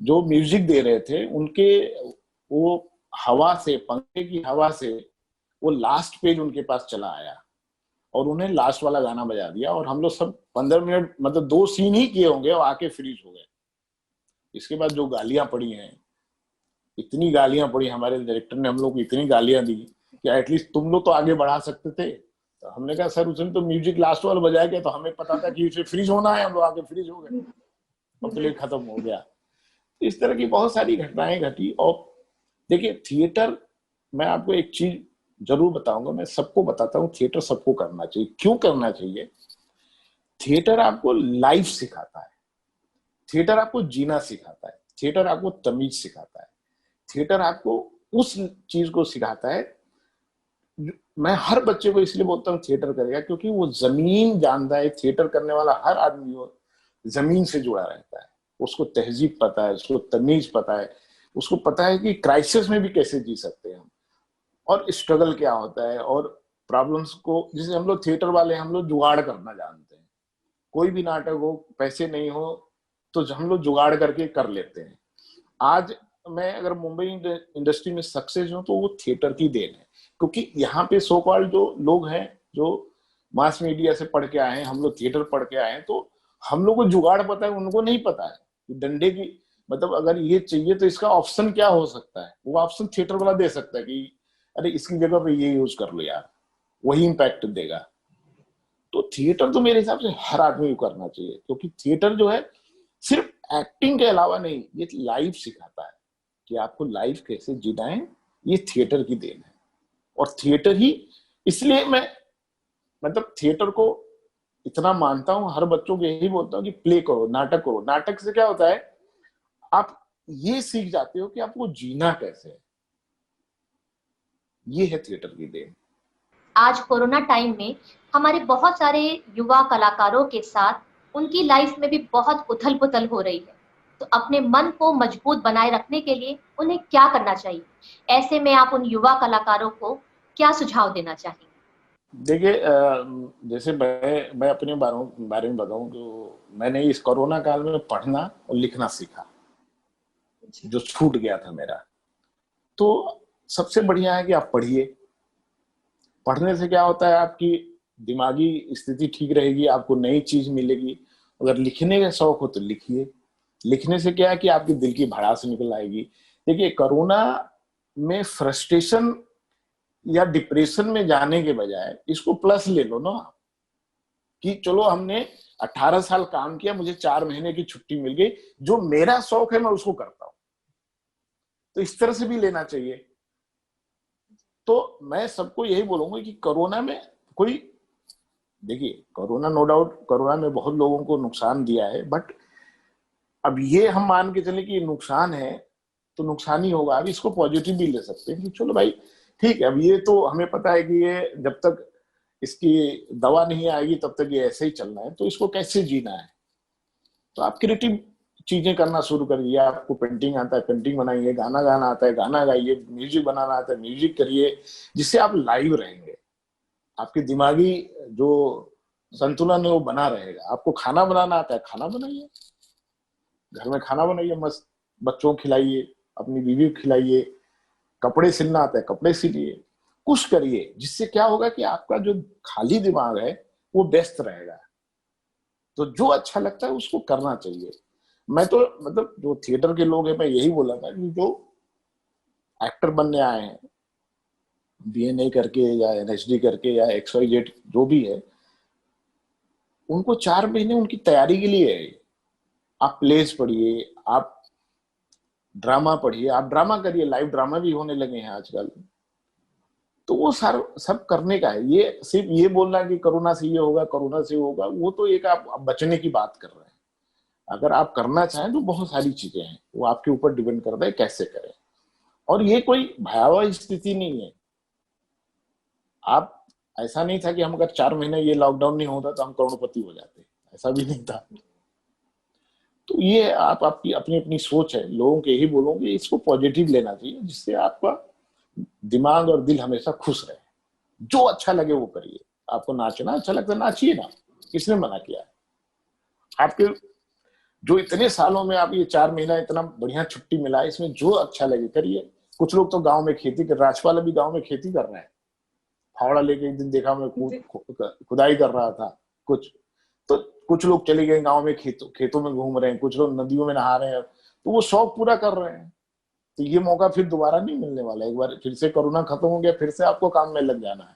जो म्यूजिक दे रहे थे उनके, वो हवा से, पंखे की हवा से वो लास्ट पेज उनके पास चला आया और उन्हें लास्ट वाला गाना बजा दिया, और हम लोग सब 15 मिनट, मतलब 2 सीन ही किए होंगे और आके फ्रीज हो गए। इसके बाद जो गालियां पड़ी हैं, इतनी गालियां पड़ी, हमारे डायरेक्टर ने हम लोग को इतनी गालियां दी कि एटलीस्ट तुम लोग तो आगे बढ़ा सकते थे। तो हमने कहा सर उसने तो म्यूजिक लास्ट वाला बजाया गया, तो हमें पता था कि उसे फ्रीज होना है, हम लोग आगे फ्रीज हो गए और प्ले खत्म हो गया। इस तरह की बहुत सारी घटनाएं घटी। और देखिए थिएटर, मैं आपको एक चीज जरूर बताऊंगा, मैं सबको बताता हूँ, थिएटर सबको करना चाहिए। क्यों करना चाहिए? थिएटर आपको लाइफ सिखाता है, थिएटर आपको जीना सिखाता है, थिएटर आपको तमीज सिखाता है, थिएटर आपको उस चीज को सिखाता है। मैं हर बच्चे को इसलिए बोलता हूँ थिएटर करेगा, क्योंकि वो जमीन जानता है। थिएटर करने वाला हर आदमी वो जमीन से जुड़ा रहता है, उसको तहजीब पता है, उसको तमीज पता है, उसको पता है कि क्राइसिस में भी कैसे जी सकते हैं हम, और स्ट्रगल क्या होता है, और प्रॉब्लम्स को, जैसे हम लोग थिएटर वाले हम लोग जुगाड़ करना जानते हैं। कोई भी नाटक हो, पैसे नहीं हो तो हम लोग जुगाड़ करके कर लेते हैं। आज मैं अगर मुंबई इंडस्ट्री में सक्सेस हूं तो वो थिएटर की देन है, क्योंकि यहाँ पे सो कॉल्ड जो लोग हैं, जो मास मीडिया से पढ़ के आए हैं, हम लोग थिएटर पढ़ के आए हैं, तो हम लोग को जुगाड़ पता है, उनको नहीं पता है कि डंडे की, मतलब अगर ये चाहिए तो इसका ऑप्शन क्या हो सकता है, वो ऑप्शन थिएटर वाला दे सकता है कि अरे इसकी जगह पे ये यूज कर लो यार, वही इंपैक्ट देगा। तो थिएटर तो मेरे हिसाब से हर आदमी को करना चाहिए, क्योंकि थिएटर जो है सिर्फ एक्टिंग के अलावा नहीं, ये लाइफ सिखाता है कि आपको लाइफ कैसे जीना है। ये थिएटर की देन है। और थिएटर ही, इसलिए मैं, मतलब थिएटर को इतना मानता हूं, हर बच्चों को यही बोलता हूं कि प्ले करो, नाटक करो। नाटक से क्या होता है, आप ये सीख जाते हो कि आपको जीना कैसे है। ये है थिएटर की देन। आज कोरोना टाइम में हमारे बहुत सारे युवा कलाकारों के साथ उनकी लाइफ में भी बहुत उथल पुथल हो रही है, तो अपने मन को मजबूत बनाए रखने के लिए उन्हें क्या करना चाहिए? ऐसे में आप उन युवा कलाकारों को क्या सुझाव देना चाहेंगे? देखिए जैसे मैं अपने बारे में बताऊं तो मैंने इस कोरोना काल में पढ़ना और लिखना सीखा, जो छूट गया था मेरा। तो सबसे बढ़िया है कि आप पढ़िए। पढ़ने से क्या होता है, आपकी दिमागी स्थिति ठीक रहेगी, आपको नई चीज मिलेगी। अगर लिखने का शौक हो तो लिखिए। लिखने से क्या है कि आपके दिल की भड़ास निकल आएगी। देखिए कोरोना में फ्रस्ट्रेशन या डिप्रेशन में जाने के बजाय इसको प्लस ले लो ना, कि चलो हमने 18 साल काम किया, मुझे 4 महीने की छुट्टी मिल गई, जो मेरा शौक है मैं उसको करता हूं। तो इस तरह से भी लेना चाहिए। तो मैं सबको यही बोलूंगा कि कोरोना में कोई, देखिए कोरोना नो डाउट, कोरोना में बहुत लोगों को नुकसान दिया है, बट अब ये हम मान के चले कि ये नुकसान है तो नुकसान ही होगा। अब इसको पॉजिटिव भी ले सकते हैं कि चलो भाई ठीक है, अब ये तो हमें पता है कि ये जब तक इसकी दवा नहीं आएगी तब तक ये ऐसे ही चलना है, तो इसको कैसे जीना है। तो आप क्रिएटिव चीजें करना शुरू करिए। आपको पेंटिंग आता है पेंटिंग बनाइए, गाना गाना आता है गाना गाइए, म्यूजिक बनाना आता है म्यूजिक करिए, जिससे आप लाइव रहेंगे। आपके दिमागी जो संतुलन है वो बना रहेगा। आपको खाना बनाना आता है खाना बनाइए, घर में खाना बनाइए, मस्त बच्चों को खिलाइए, अपनी बीवी को खिलाइए। कपड़े सिलना आता है कपड़े सिलिए, कुछ करिए, जिससे क्या होगा कि आपका जो खाली दिमाग है वो व्यस्त रहेगा। तो जो अच्छा लगता है उसको करना चाहिए। मैं तो मतलब जो थिएटर के लोग हैं, मैं यही बोला था कि जो एक्टर बनने आए हैं बीएनए करके या एनएसडी करके या XYZ जो भी है, उनको 4 महीने उनकी तैयारी के लिए है। आप प्लेस पढ़िए, आप ड्रामा पढ़िए, आप ड्रामा करिए, लाइव ड्रामा भी होने लगे हैं आजकल। तो वो सारा सब करने का है। ये सिर्फ ये बोलना कि कोरोना से ये होगा कोरोना से होगा, वो तो एक आप बचने की बात कर रहे हैं। अगर आप करना चाहें तो बहुत सारी चीजें हैं, वो आपके ऊपर डिपेंड करता है कैसे करें। और ये कोई भयावह स्थिति नहीं है। आप, ऐसा नहीं था कि हम अगर 4 महीने ये लॉकडाउन नहीं होता तो हम करोड़पति हो जाते, ऐसा भी नहीं था। तो ये आप आपकी अपनी अपनी सोच है। लोगों के यही बोलोगे इसको पॉजिटिव लेना चाहिए, जिससे आपका दिमाग और दिल हमेशा खुश रहे। जो अच्छा लगे वो करिए। आपको नाचना अच्छा लगता है नाचिए ना, किसने मना किया है। आपके जो इतने सालों में आप ये 4 महीना इतना बढ़िया छुट्टी मिला है, इसमें जो अच्छा लगे करिए। कुछ लोग तो गांव में खेती कर, राजपाल अभी गांव में खेती कर रहे हैं, फावड़ा लेके एक दिन देखा मैं खुदाई कर रहा था कुछ। तो कुछ लोग चले गए गांव में, खेतों में घूम रहे हैं, कुछ लोग नदियों में नहा रहे हैं, तो वो शौक पूरा कर रहे हैं। तो ये मौका फिर दोबारा नहीं मिलने वाला। एक बार फिर से कोरोना खत्म हो गया, फिर से आपको काम में लग जाना है।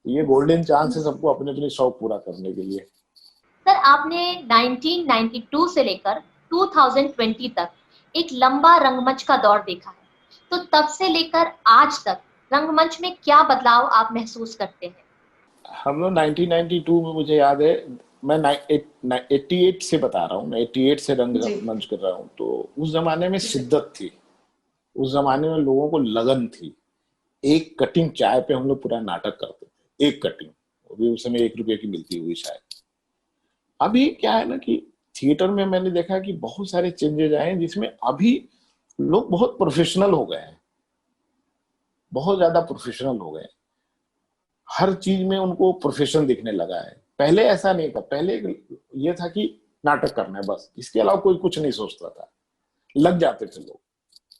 तो ये गोल्डन चांस है सबको अपने अपने शौक पूरा करने के लिए। सर, आपने 1992 से लेकर 2020 तक एक लंबा रंगमंच का दौर देखा है, तो तब से लेकर आज तक रंगमंच में क्या बदलाव आप महसूस करते हैं? हम लोग 1992 में, मुझे याद है, मैं 88 से बता रहा हूँ, मैं 88 से रंगमंच कर रहा हूँ। तो उस जमाने में शिद्दत थी, उस जमाने में लोगों को लगन थी। एक कटिंग चाय पे हम लोग पूरा नाटक करते थे, एक कटिंग, वो भी उस समय 1 रुपए की मिलती हुई शायद। अभी क्या है ना कि थिएटर में मैंने देखा कि बहुत सारे चेंजेस आए हैं, जिसमें अभी लोग बहुत प्रोफेशनल हो गए हैं, बहुत ज्यादा प्रोफेशनल हो गए हैं। हर चीज में उनको प्रोफेशन दिखने लगा है। पहले ऐसा नहीं था, पहले ये था कि नाटक करना है बस, इसके अलावा कोई कुछ नहीं सोचता था। लग जाते थे लोग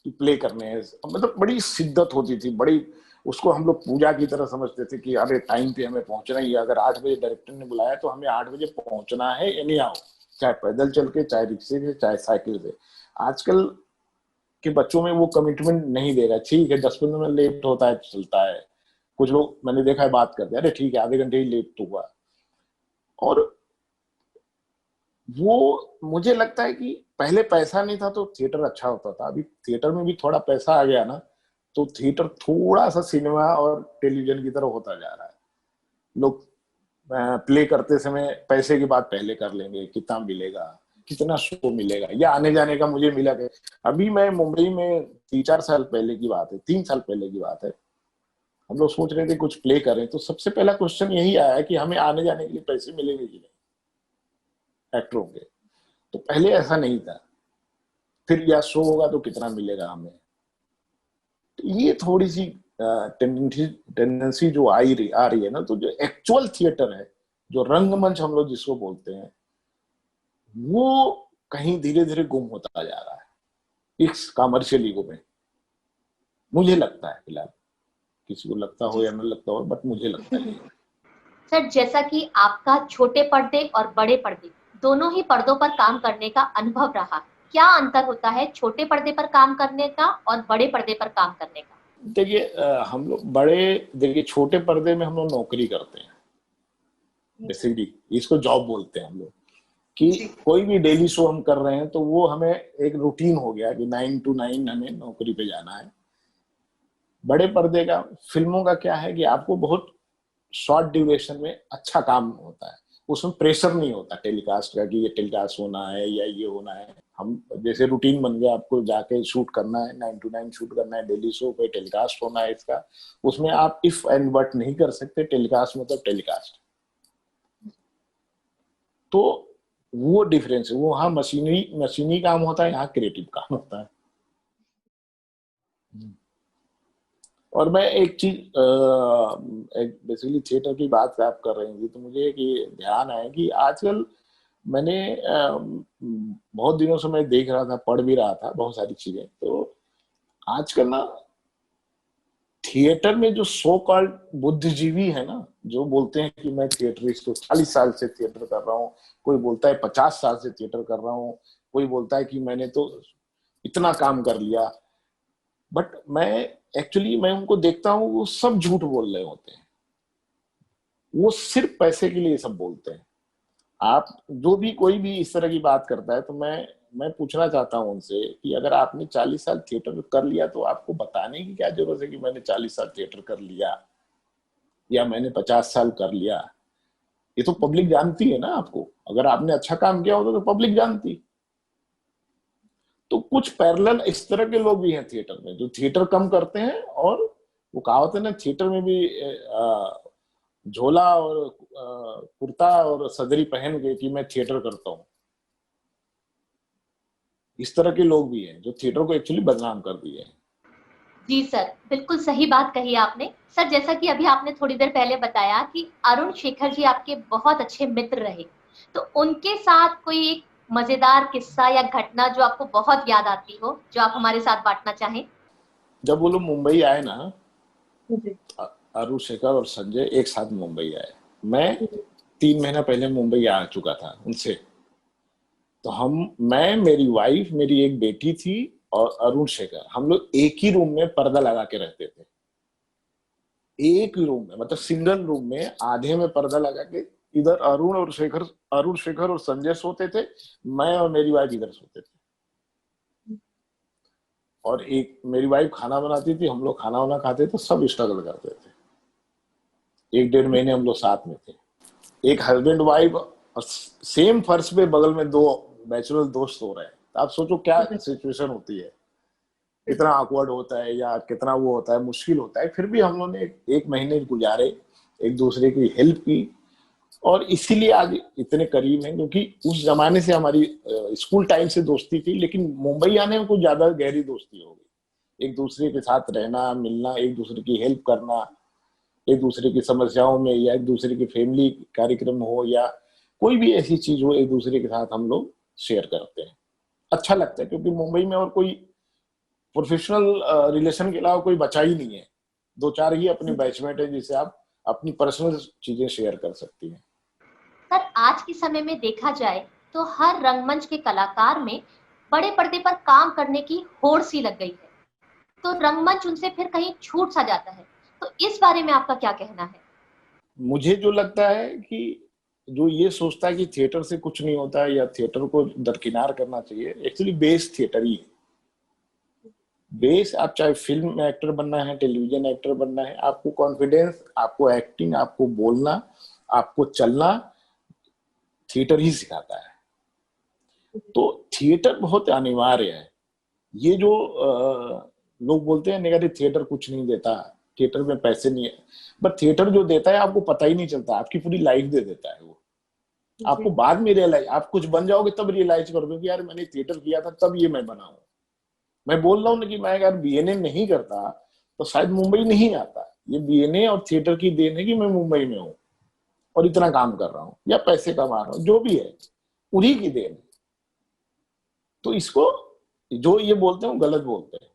कि प्ले करने हैं, मतलब बड़ी शिद्दत होती थी, बड़ी, उसको हम लोग पूजा की तरह समझते थे कि अरे टाइम पे हमें पहुंचना ही है। अगर 8 बजे डायरेक्टर ने बुलाया तो हमें 8 बजे पहुंचना है, एनी हाउ, चाहे पैदल चल के, चाहे रिक्शे से, चाहे साइकिल से। आजकल के बच्चों में वो कमिटमेंट नहीं दे रहा। ठीक है 10-15 मिनट लेट होता है चलता है, कुछ लोग मैंने देखा है बात करते हैं, अरे ठीक है आधे घंटे ही लेट तो हुआ। और वो मुझे लगता है कि पहले पैसा नहीं था तो थिएटर अच्छा होता था। अभी थिएटर में भी थोड़ा पैसा आ गया ना, तो थिएटर थोड़ा सा सिनेमा और टेलीविजन की तरह होता जा रहा है। लोग प्ले करते समय पैसे की बात पहले कर लेंगे, कितना मिलेगा, कितना शो मिलेगा, या आने जाने का मुझे मिला है। अभी मैं मुंबई में 3-4 साल पहले की बात है, 3 साल पहले की बात है, हम लोग सोच रहे थे कुछ प्ले करें, तो सबसे पहला क्वेश्चन यही आया कि हमें आने जाने के लिए पैसे मिलेंगे कि नहीं एक्टरों के। तो पहले ऐसा नहीं था। फिर या शो होगा तो कितना मिलेगा हमें। तो ये थोड़ी सी टेंडेंसी जो आ रही है ना, तो जो एक्चुअल थिएटर है, जो रंगमंच हम लोग जिसको बोलते हैं, वो कहीं धीरे धीरे गुम होता जा रहा है इस कमर्शियल ईगो में, मुझे लगता है। फिलहाल किसी को लगता हो या न लगता हो, बट मुझे लगता है। सर, जैसा कि आपका छोटे पर्दे और बड़े पर्दे दोनों ही पर्दों पर काम करने का अनुभव रहा, क्या अंतर होता है छोटे पर्दे पर काम करने का और बड़े पर्दे पर काम करने का? देखिए हम लोग देखिए छोटे पर्दे में हम लोग नौकरी करते हैं, बेसिकली इसको जॉब बोलते हैं हम लोग, कि जी। कोई भी डेली शो हम कर रहे हैं तो वो हमें एक रूटीन हो गया कि 9 to 9 हमें नौकरी पे जाना है। बड़े पर्दे का फिल्मों का क्या है कि आपको बहुत शॉर्ट ड्यूरेशन में अच्छा काम होता है, उसमें प्रेशर नहीं होता टेलीकास्ट का कि ये टेलीकास्ट होना है या ये होना है। हम जैसे रूटीन बन गया, आपको जाके शूट करना है, 9 to 9 शूट करना है, डेली शो पे टेलीकास्ट होना है इसका। उसमें आप इफ एंड बट नहीं कर सकते, टेलीकास्ट मतलब टेलीकास्ट। तो वो डिफरेंस है, वो वहाँ मशीनरी मशीनी काम होता है, यहाँ क्रिएटिव काम होता है। और मैं एक चीज एक बेसिकली थिएटर की बात आप कर रही थी तो मुझे एक ये ध्यान आया कि आजकल मैंने बहुत दिनों से मैं देख रहा था, पढ़ भी रहा था बहुत सारी चीजें। तो आजकल ना थिएटर में जो सो कॉल्ड बुद्धिजीवी है ना, जो बोलते हैं कि मैं थिएटरिस्ट हूँ, 40 साल से थिएटर कर रहा हूँ, कोई बोलता है 50 साल से थिएटर कर रहा हूँ, कोई बोलता है कि मैंने तो इतना काम कर लिया। बट मैं उनको देखता हूँ, वो सब झूठ बोल रहे होते हैं, वो सिर्फ पैसे के लिए सब बोलते हैं। आप जो भी कोई भी इस तरह की बात करता है तो मैं पूछना चाहता हूं उनसे कि अगर आपने 40 साल थिएटर कर लिया तो आपको बताने की क्या जरूरत है कि मैंने 40 साल थिएटर कर लिया या मैंने 50 साल कर लिया। ये तो पब्लिक जानती है ना आपको, अगर आपने अच्छा काम किया होता तो पब्लिक जानती। तो कुछ पैरेलल इस तरह के लोग भी हैं थिएटर में, जो थिएटर कम करते हैं, और वो कहावत है ना, थिएटर में भी झोला और कुर्ता और सदरी पहन के कि मैं थिएटर करता हूँ। इस तरह के लोग भी हैं जो थिएटर को एक्चुअली बदनाम कर दिए हैं। जी सर, बिल्कुल सही बात कही आपने। सर, जैसा कि अभी आपने थोड़ी देर पहले बताया कि अरुण शेखर जी आपके बहुत अच्छे मित्र रहे, तो उनके साथ कोई एक मजेदार किस्सा या घटना जो आपको बहुत याद आती हो, जो आप हमारे साथ बांटना चाहें? जब वो लोग मुंबई आए ना, जी। अरुण शेखर और संजय एक साथ मुंबई आए। मैं 3 महीना पहले मुंबई आ चुका था उनसे। तो मैं, मेरी वाइफ, मेरी एक बेटी थी और अरुण शेखर, हम लोग एक ही रूम में पर्दा लगा के रहते थे। एक ही रूम में, मतलब सिंगल रूम में आधे में पर्दा लगा के, इधर अरुण शेखर और संजय सोते थे, मैं और मेरी वाइफ इधर सोते थे। और एक मेरी वाइफ खाना बनाती थी, हम लोग खाना वाना खाते थे, सब स्ट्रगल करते थे। 1 1.5 महीने हम लोग साथ में थे, एक हस्बैंड वाइफ, और सेम फर्श पे बगल में 2 बैचलर दोस्त हो रहे हैं। तो आप सोचो क्या सिचुएशन होती है, कितना awkward होता है या कितना वो होता है, मुश्किल होता है। फिर भी हम लोगों ने 1 महीने गुजारे, एक दूसरे की हेल्प की, और इसीलिए आज इतने करीब हैं। क्योंकि उस जमाने से हमारी स्कूल टाइम से दोस्ती थी, लेकिन मुंबई आने में कुछ ज्यादा गहरी दोस्ती हो गई। एक दूसरे के साथ रहना, मिलना, एक दूसरे की हेल्प करना, एक दूसरे की समस्याओं में, या एक दूसरे की फैमिली कार्यक्रम हो या कोई भी ऐसी चीज हो, एक दूसरे के साथ हम लोग शेयर करते हैं। अच्छा लगता है, क्योंकि मुंबई में और कोई प्रोफेशनल रिलेशन के अलावा कोई बचा ही नहीं है। 2 4 ही अपने बैचमेट है जिसे आप अपनी पर्सनल चीजें शेयर कर सकती हैं। सर, आज के समय में देखा जाए तो हर रंगमंच के कलाकार में बड़े पर्दे पर काम करने की होड़ सी लग गई है, तो रंगमंच उनसे फिर कहीं छूट सा जाता है। तो इस बारे में आपका क्या कहना है? मुझे जो लगता है कि जो ये सोचता है कि थिएटर से कुछ नहीं होता है या थिएटर को दरकिनार करना चाहिए, एक्चुअली बेस थिएटर ही है। बेस, आप चाहे फिल्म में एक्टर बनना है, टेलीविजन एक्टर बनना है, आपको कॉन्फिडेंस, आपको एक्टिंग, आपको बोलना, आपको चलना, थिएटर ही सिखाता है। तो थिएटर बहुत अनिवार्य है। ये जो लोग बोलते हैं निगेटिव, थिएटर कुछ नहीं देता, थिएटर में पैसे नहीं है, बट थिएटर जो देता है आपको पता ही नहीं चलता, आपकी पूरी लाइफ दे देता है वो। आपको बाद में रियलाइज, आप कुछ बन जाओगे तब रियलाइज करोगे कि यार मैंने थिएटर किया था तब ये मैं बना हूं। मैं बोल रहा हूँ ना कि मैं अगर बीएनए नहीं करता तो शायद मुंबई नहीं आता। ये बीएनए और थिएटर की देन है कि मैं मुंबई में हूँ और इतना काम कर रहा हूँ या पैसे कमा रहा हूँ, जो भी है उन्हीं की देन। तो इसको जो ये बोलते हैं वो गलत बोलते हैं।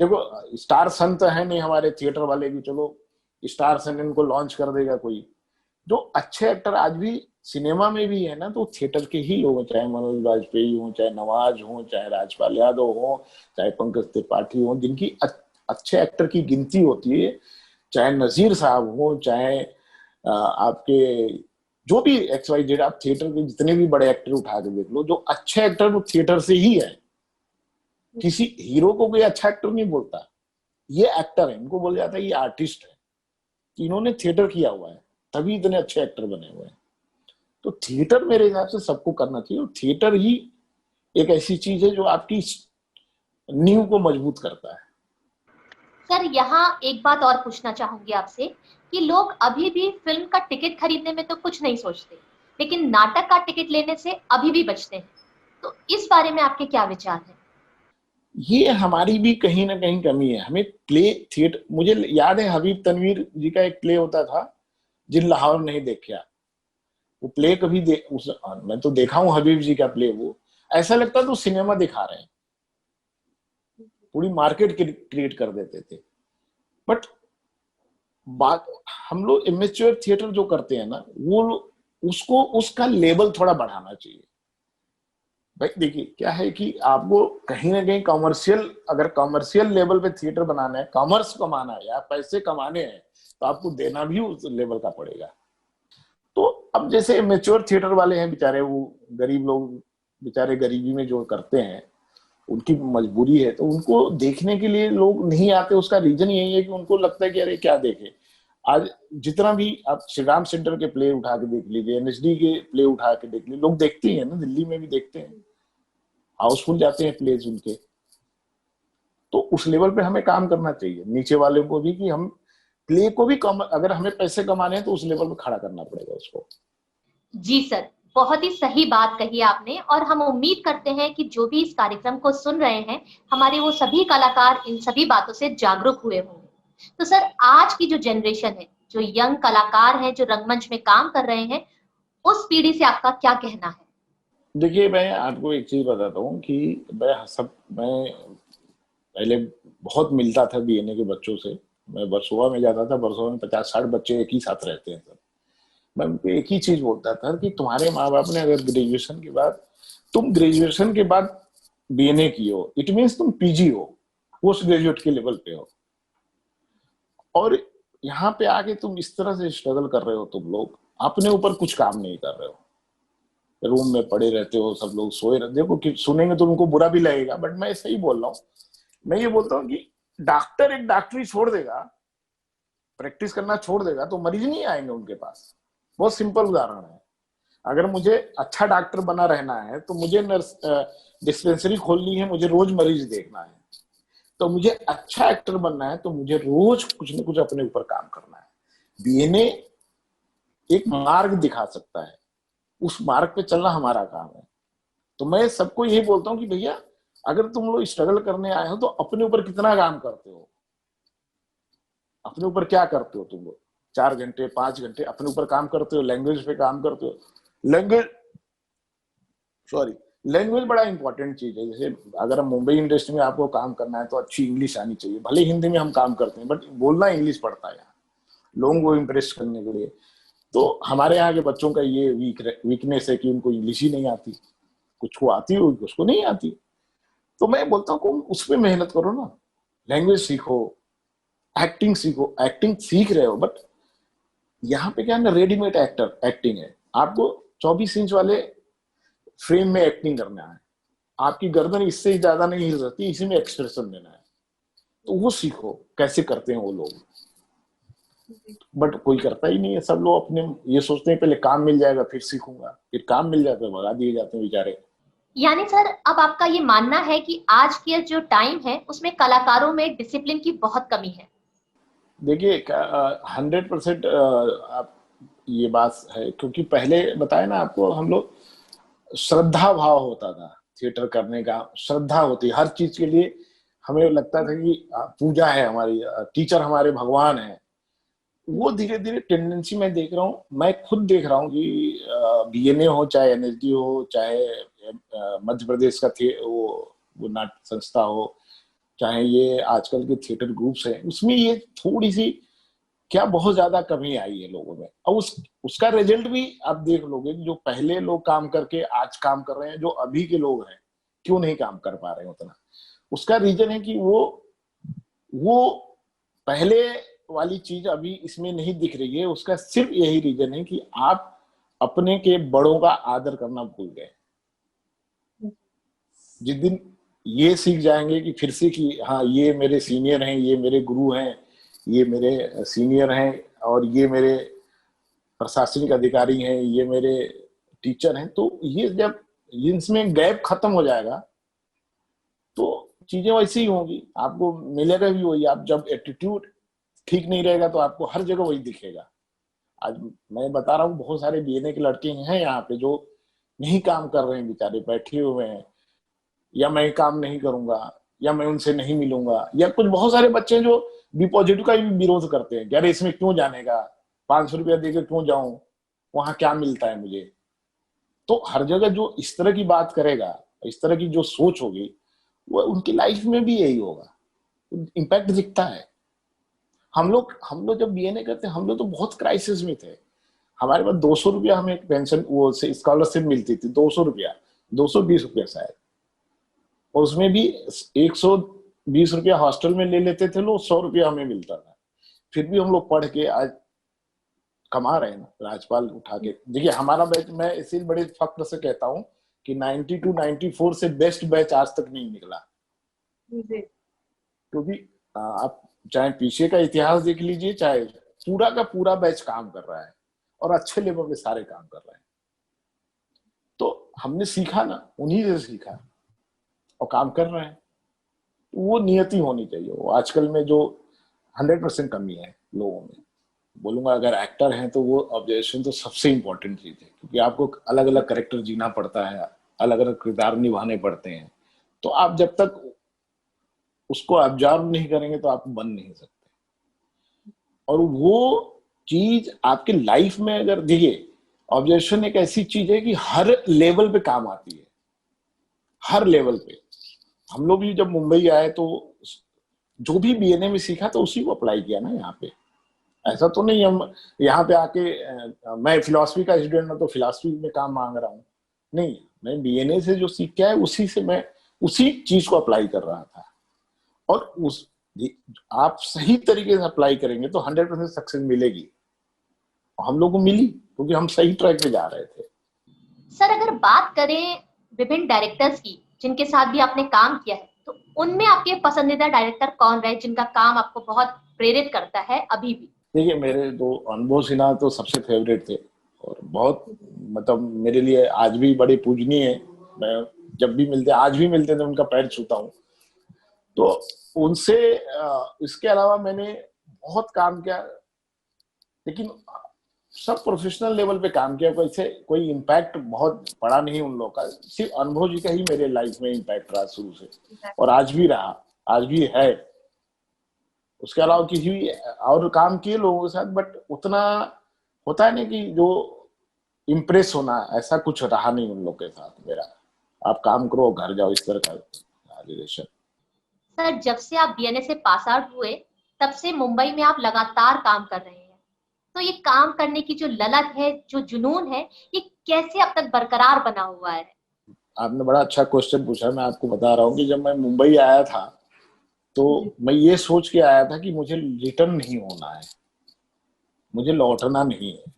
देखो, स्टार सन तो है नहीं हमारे थिएटर वाले की, चलो स्टार सन इनको लॉन्च कर देगा कोई। जो अच्छे एक्टर आज भी सिनेमा में भी है ना, तो थिएटर के ही लोग, चाहे मनोज वाजपेयी हो, चाहे नवाज हो, चाहे राजपाल यादव हो, चाहे पंकज त्रिपाठी हो, जिनकी अच्छे एक्टर की गिनती होती है, चाहे नजीर साहब हो, चाहे आपके जो भी एक्स वाई जेड, आप थिएटर के जितने भी बड़े एक्टर उठा के देख लो, जो अच्छे एक्टर वो थिएटर से ही है। किसी हीरो को कोई अच्छा एक्टर नहीं बोलता, ये एक्टर है, इनको बोला जाता है ये आर्टिस्ट है, कि इन्होंने थिएटर किया हुआ है तभी इतने अच्छे एक्टर बने हुए हैं। तो थिएटर मेरे हिसाब से सबको करना चाहिए, और थिएटर ही एक ऐसी चीज है जो आपकी नींव को मजबूत करता है। सर, यहाँ एक बात और पूछना चाहूंगी आपसे कि लोग अभी भी फिल्म का टिकट खरीदने में तो कुछ नहीं सोचते, लेकिन नाटक का टिकट लेने से अभी भी बचते हैं। तो इस बारे में आपके क्या विचार हैं? ये हमारी भी कहीं ना कहीं कमी है। हमें प्ले थिएटर, मुझे याद है हबीब तनवीर जी का एक प्ले होता था, जिन लाहौर नहीं देखा। वो प्ले कभी मैं तो देखा हूँ हबीब जी का प्ले, वो ऐसा लगता तो सिनेमा दिखा रहे हैं, पूरी मार्केट क्रिएट कर देते थे। बट बात, हम लोग इमेच्योर थिएटर जो करते हैं ना, वो उसको उसका लेवल थोड़ा बढ़ाना चाहिए। भाई देखिए क्या है कि आपको कहीं ना कहीं कॉमर्शियल, अगर कॉमर्शियल लेवल पे थिएटर बनाना है, कॉमर्स कमाना है या पैसे कमाने हैं, तो आपको देना भी उस लेवल का पड़ेगा। तो अब जैसे मेच्योर थिएटर वाले हैं बेचारे, वो गरीब लोग बेचारे गरीबी में जो करते हैं, उनकी मजबूरी है, तो उनको देखने के लिए लोग नहीं आते। उसका रीजन यही है कि उनको लगता है कि अरे क्या देखे। आज जितना भी आप श्री राम सेंटर के प्ले उठा के देख लीजिए, एनएसडी के प्ले उठा के देख लीजिए, लोग देखते ही है ना, दिल्ली में भी देखते हैं, हाउसफुल जाते हैं प्लेज उनके। तो उस लेवल पे हमें काम करना चाहिए, नीचे वाले को भी, कि हम प्ले को भी कम, अगर हमें पैसे कमाने हैं तो उस लेवल पे खड़ा करना पड़ेगा उसको। जी सर, बहुत ही सही बात कही आपने, और हम उम्मीद करते हैं कि जो भी इस कार्यक्रम को सुन रहे हैं, हमारे वो सभी कलाकार इन सभी बातों से जागरूक हुए होंगे। तो सर, आज की जो जनरेशन है, जो यंग कलाकार हैं, जो रंगमंच में काम कर रहे हैं, उस पीढ़ी से आपका क्या कहना है? देखिए मैं आपको एक चीज बताता हूँ कि मैं पहले बहुत मिलता था बीएनए के बच्चों से। मैं वर्सोवा में जाता था, वर्सोवा में 50-60 बच्चे एक ही साथ रहते हैं सब। मैं उनको एक ही चीज बोलता था कि तुम्हारे माँ बाप ने अगर ग्रेजुएशन के बाद, तुम ग्रेजुएशन के बाद बीएनए की हो, इट मीन्स तुम पीजी हो, पोस्ट ग्रेजुएट के लेवल पे हो, और यहाँ पे आके तुम इस तरह से स्ट्रगल कर रहे हो, तुम लोग अपने ऊपर कुछ काम नहीं कर रहे हो, रूम में पड़े रहते हो, सब लोग सोए रहते। देखो कि सुनेंगे तो उनको बुरा भी लगेगा, बट मैं सही बोल रहा हूँ। मैं ये बोलता हूँ कि डॉक्टर एक डॉक्टरी छोड़ देगा, प्रैक्टिस करना छोड़ देगा, तो मरीज नहीं आएंगे उनके पास। बहुत सिंपल उदाहरण है। अगर मुझे अच्छा डॉक्टर बना रहना है तो मुझे नर्स डिस्पेंसरी खोलनी है, मुझे रोज मरीज देखना है। तो मुझे अच्छा एक्टर बनना है तो मुझे रोज कुछ न कुछ अपने ऊपर काम करना है। बीएनए एक मार्ग दिखा सकता है, उस मार्ग पे चलना हमारा काम है। तो मैं सबको यही बोलता हूँ कि भैया, अगर तुम लोग स्ट्रगल करने आए हो तो अपने ऊपर कितना काम करते हो, अपने ऊपर क्या करते हो तुम लोग। 4 घंटे 5 घंटे अपने ऊपर काम करते हो, लैंग्वेज पे काम करते हो। लैंग्वेज लैंग्वेज बड़ा इंपॉर्टेंट चीज है। जैसे अगर हम मुंबई इंडस्ट्री में आपको काम करना है तो अच्छी इंग्लिश आनी चाहिए। भले हिंदी में हम काम करते हैं, बट बोलना इंग्लिश पड़ता है यहाँ, लोगों को इम्प्रेस करने के लिए। तो हमारे यहाँ के बच्चों का ये वीकनेस है कि उनको इंग्लिश ही नहीं आती, कुछ को आती हो उसको नहीं आती। तो मैं बोलता हूँ उस पर मेहनत करो ना, लैंग्वेज सीखो, एक्टिंग सीखो। एक्टिंग सीख रहे हो, बट यहाँ पे क्या है ना, रेडीमेड एक्टिंग है। आपको 24 इंच वाले फ्रेम में एक्टिंग करना है, आपकी गर्दन इससे ज्यादा नहीं हिल सकती, इसी में एक्सप्रेशन देना है। तो वो सीखो कैसे करते हैं वो लोग, बट कोई करता ही नहीं है। सब लोग अपने ये सोचते हैं पहले काम मिल जाएगा फिर सीखूंगा, फिर काम मिल जाता है भगा दिए जाते हैं बेचारे। यानी सर, अब आपका ये मानना है कि आज के जो टाइम है उसमें कलाकारों में डिसिप्लिन की बहुत कमी है? देखिए 100% आप ये बात है, क्योंकि पहले बताए ना आपको, हम लोग श्रद्धा भाव होता था थिएटर करने का, श्रद्धा होती हर चीज के लिए। हमें लगता था कि पूजा है हमारी, टीचर हमारे भगवान है। वो धीरे धीरे टेंडेंसी मैं देख रहा हूँ, मैं खुद देख रहा हूँ कि बीएनए हो, चाहे एनएसडी हो, चाहे मध्य प्रदेश का वो नाट्य संस्था हो, चाहे ये आजकल के थिएटर ग्रुप्स हैं, उसमें ये थोड़ी सी क्या बहुत ज्यादा कमी आई है लोगों में। और उसका रिजल्ट भी आप देख लोगे, जो पहले लोग काम करके आज काम कर रहे हैं, जो अभी के लोग हैं क्यों नहीं काम कर पा रहे हैं उतना। उसका रीजन है कि वो पहले वाली चीज अभी इसमें नहीं दिख रही है। उसका सिर्फ यही रीजन है कि आप अपने के बड़ों का आदर करना भूल गए। जिस दिन ये सीख जाएंगे कि फिर से कि हाँ ये मेरे सीनियर हैं, ये मेरे गुरु हैं, ये मेरे सीनियर हैं और ये मेरे प्रशासनिक अधिकारी हैं, ये मेरे टीचर हैं, तो ये जब इनमें गैप खत्म हो जाएगा तो चीजें वैसी ही होंगी, आपको मिलेगा भी वही। आप जब एटीट्यूड ठीक नहीं रहेगा तो आपको हर जगह वही दिखेगा। आज मैं बता रहा हूँ बहुत सारे बीएनए के लड़के हैं यहाँ पे जो नहीं काम कर रहे हैं, बेचारे बैठे हुए हैं, या मैं काम नहीं करूंगा, या मैं उनसे नहीं मिलूंगा, या कुछ बहुत सारे बच्चे जो बी पॉजिटिव का भी विरोध करते हैं, यार इसमें क्यों जाने का, 500 रुपया देकर क्यों जाऊं, वहां क्या मिलता है मुझे। तो हर जगह जो इस तरह की बात करेगा, इस तरह की जो सोच होगी, वो उनकी लाइफ में भी यही होगा, इम्पैक्ट दिखता है। हम लोग जब बीएनए करते हम लोग तो बहुत क्राइसिस में थे। हमारे पास 200 रुपया हमें पेंशन वो स्कॉलरशिप मिलती थी, 200 रुपया, 220 रुपया शायद, और उसमें भी 120 रुपया हॉस्टल में ले लेते थे लोग, 100 रुपया हमें मिलता था। फिर भी हम लोग पढ़ के आज कमा रहे हैं ना, राज्यपाल उठा के। देखिए हमारा बैच, मैं इसी बड़े फक्र से कहता हूँ कि 92 94 से बेस्ट बैच आज तक नहीं निकला। क्योंकि आप चाहे पीछे का इतिहास देख लीजिए, चाहे पूरा का पूरा बैच काम कर रहा है और अच्छे लेवल पे सारे काम कर रहे हैं। तो हमने सीखा ना, उन्हीं से सीखा और काम कर रहे हैं। वो नियति होनी चाहिए। वो आजकल में जो 100% कमी है लोगों में, बोलूंगा अगर एक्टर हैं तो वो ऑब्जर्वेशन तो सबसे इंपॉर्टेंट चीज है, क्योंकि आपको अलग अलग कैरेक्टर जीना पड़ता है, अलग अलग किरदार निभाने पड़ते हैं। तो आप जब तक उसको ऑब्जर्व नहीं करेंगे तो आप बन नहीं सकते। और वो चीज आपके लाइफ में, अगर देखिए ऑब्जर्वेशन एक ऐसी चीज है कि हर लेवल पे काम आती है, हर लेवल पे। हम लोग भी जब मुंबई आए तो जो भी बीएनए में सीखा तो उसी को अप्लाई किया ना यहाँ पे। ऐसा तो नहीं हम यहाँ पे आके मैं फिलॉसफी का स्टूडेंट हूँ तो फिलॉसफी में काम मांग रहा हूँ, नहीं, मैं बीएनए से जो सीख के आया उसी से मैं उसी चीज को अप्लाई कर रहा था। और उस आप सही तरीके से अप्लाई करेंगे तो 100% सक्सेस मिलेगी। हम लोग को मिली क्योंकि हम सही ट्रैक पे जा रहे थे। सर अगर बात करें विभिन्न डायरेक्टर्स की जिनके साथ भी आपने काम किया है, तो उनमें आपके पसंदीदा डायरेक्टर कौन रहे जिनका काम आपको बहुत प्रेरित करता है अभी भी? देखिए मेरे दो, अनुभव सिन्हा तो सबसे फेवरेट थे और बहुत मतलब मेरे लिए आज भी बड़े पूजनीय है। मैं जब भी मिलते, आज भी मिलते थे, उनका पैर छूता हूँ। तो उनसे इसके अलावा मैंने बहुत काम किया, लेकिन सब प्रोफेशनल लेवल पे काम किया। कोई इम्पैक्ट बहुत बड़ा नहीं उन लोगों का, सिर्फ अनुभव जी का ही मेरे लाइफ में इम्पैक्ट रहा शुरू से, और आज भी रहा, आज भी है। उसके अलावा किसी भी और काम किए लोगों के साथ, बट उतना होता है नहीं कि जो इम्प्रेस होना, ऐसा कुछ रहा नहीं उन लोग के साथ मेरा। आप काम करो घर जाओ, इस तरह का रिलेशन। सर जब से आप बीएनए से पास आउट हुए तब से मुंबई में आप लगातार काम कर रहे हैं, तो ये काम करने की जो ललक है, जो जुनून है, ये कैसे अब तक बरकरार बना हुआ है? आपने बड़ा अच्छा क्वेश्चन पूछा। मैं आपको बता रहा हूँ कि जब मैं मुंबई आया था तो मैं ये सोच के आया था कि मुझे रिटर्न नहीं होना है, मुझे लौटना नहीं है।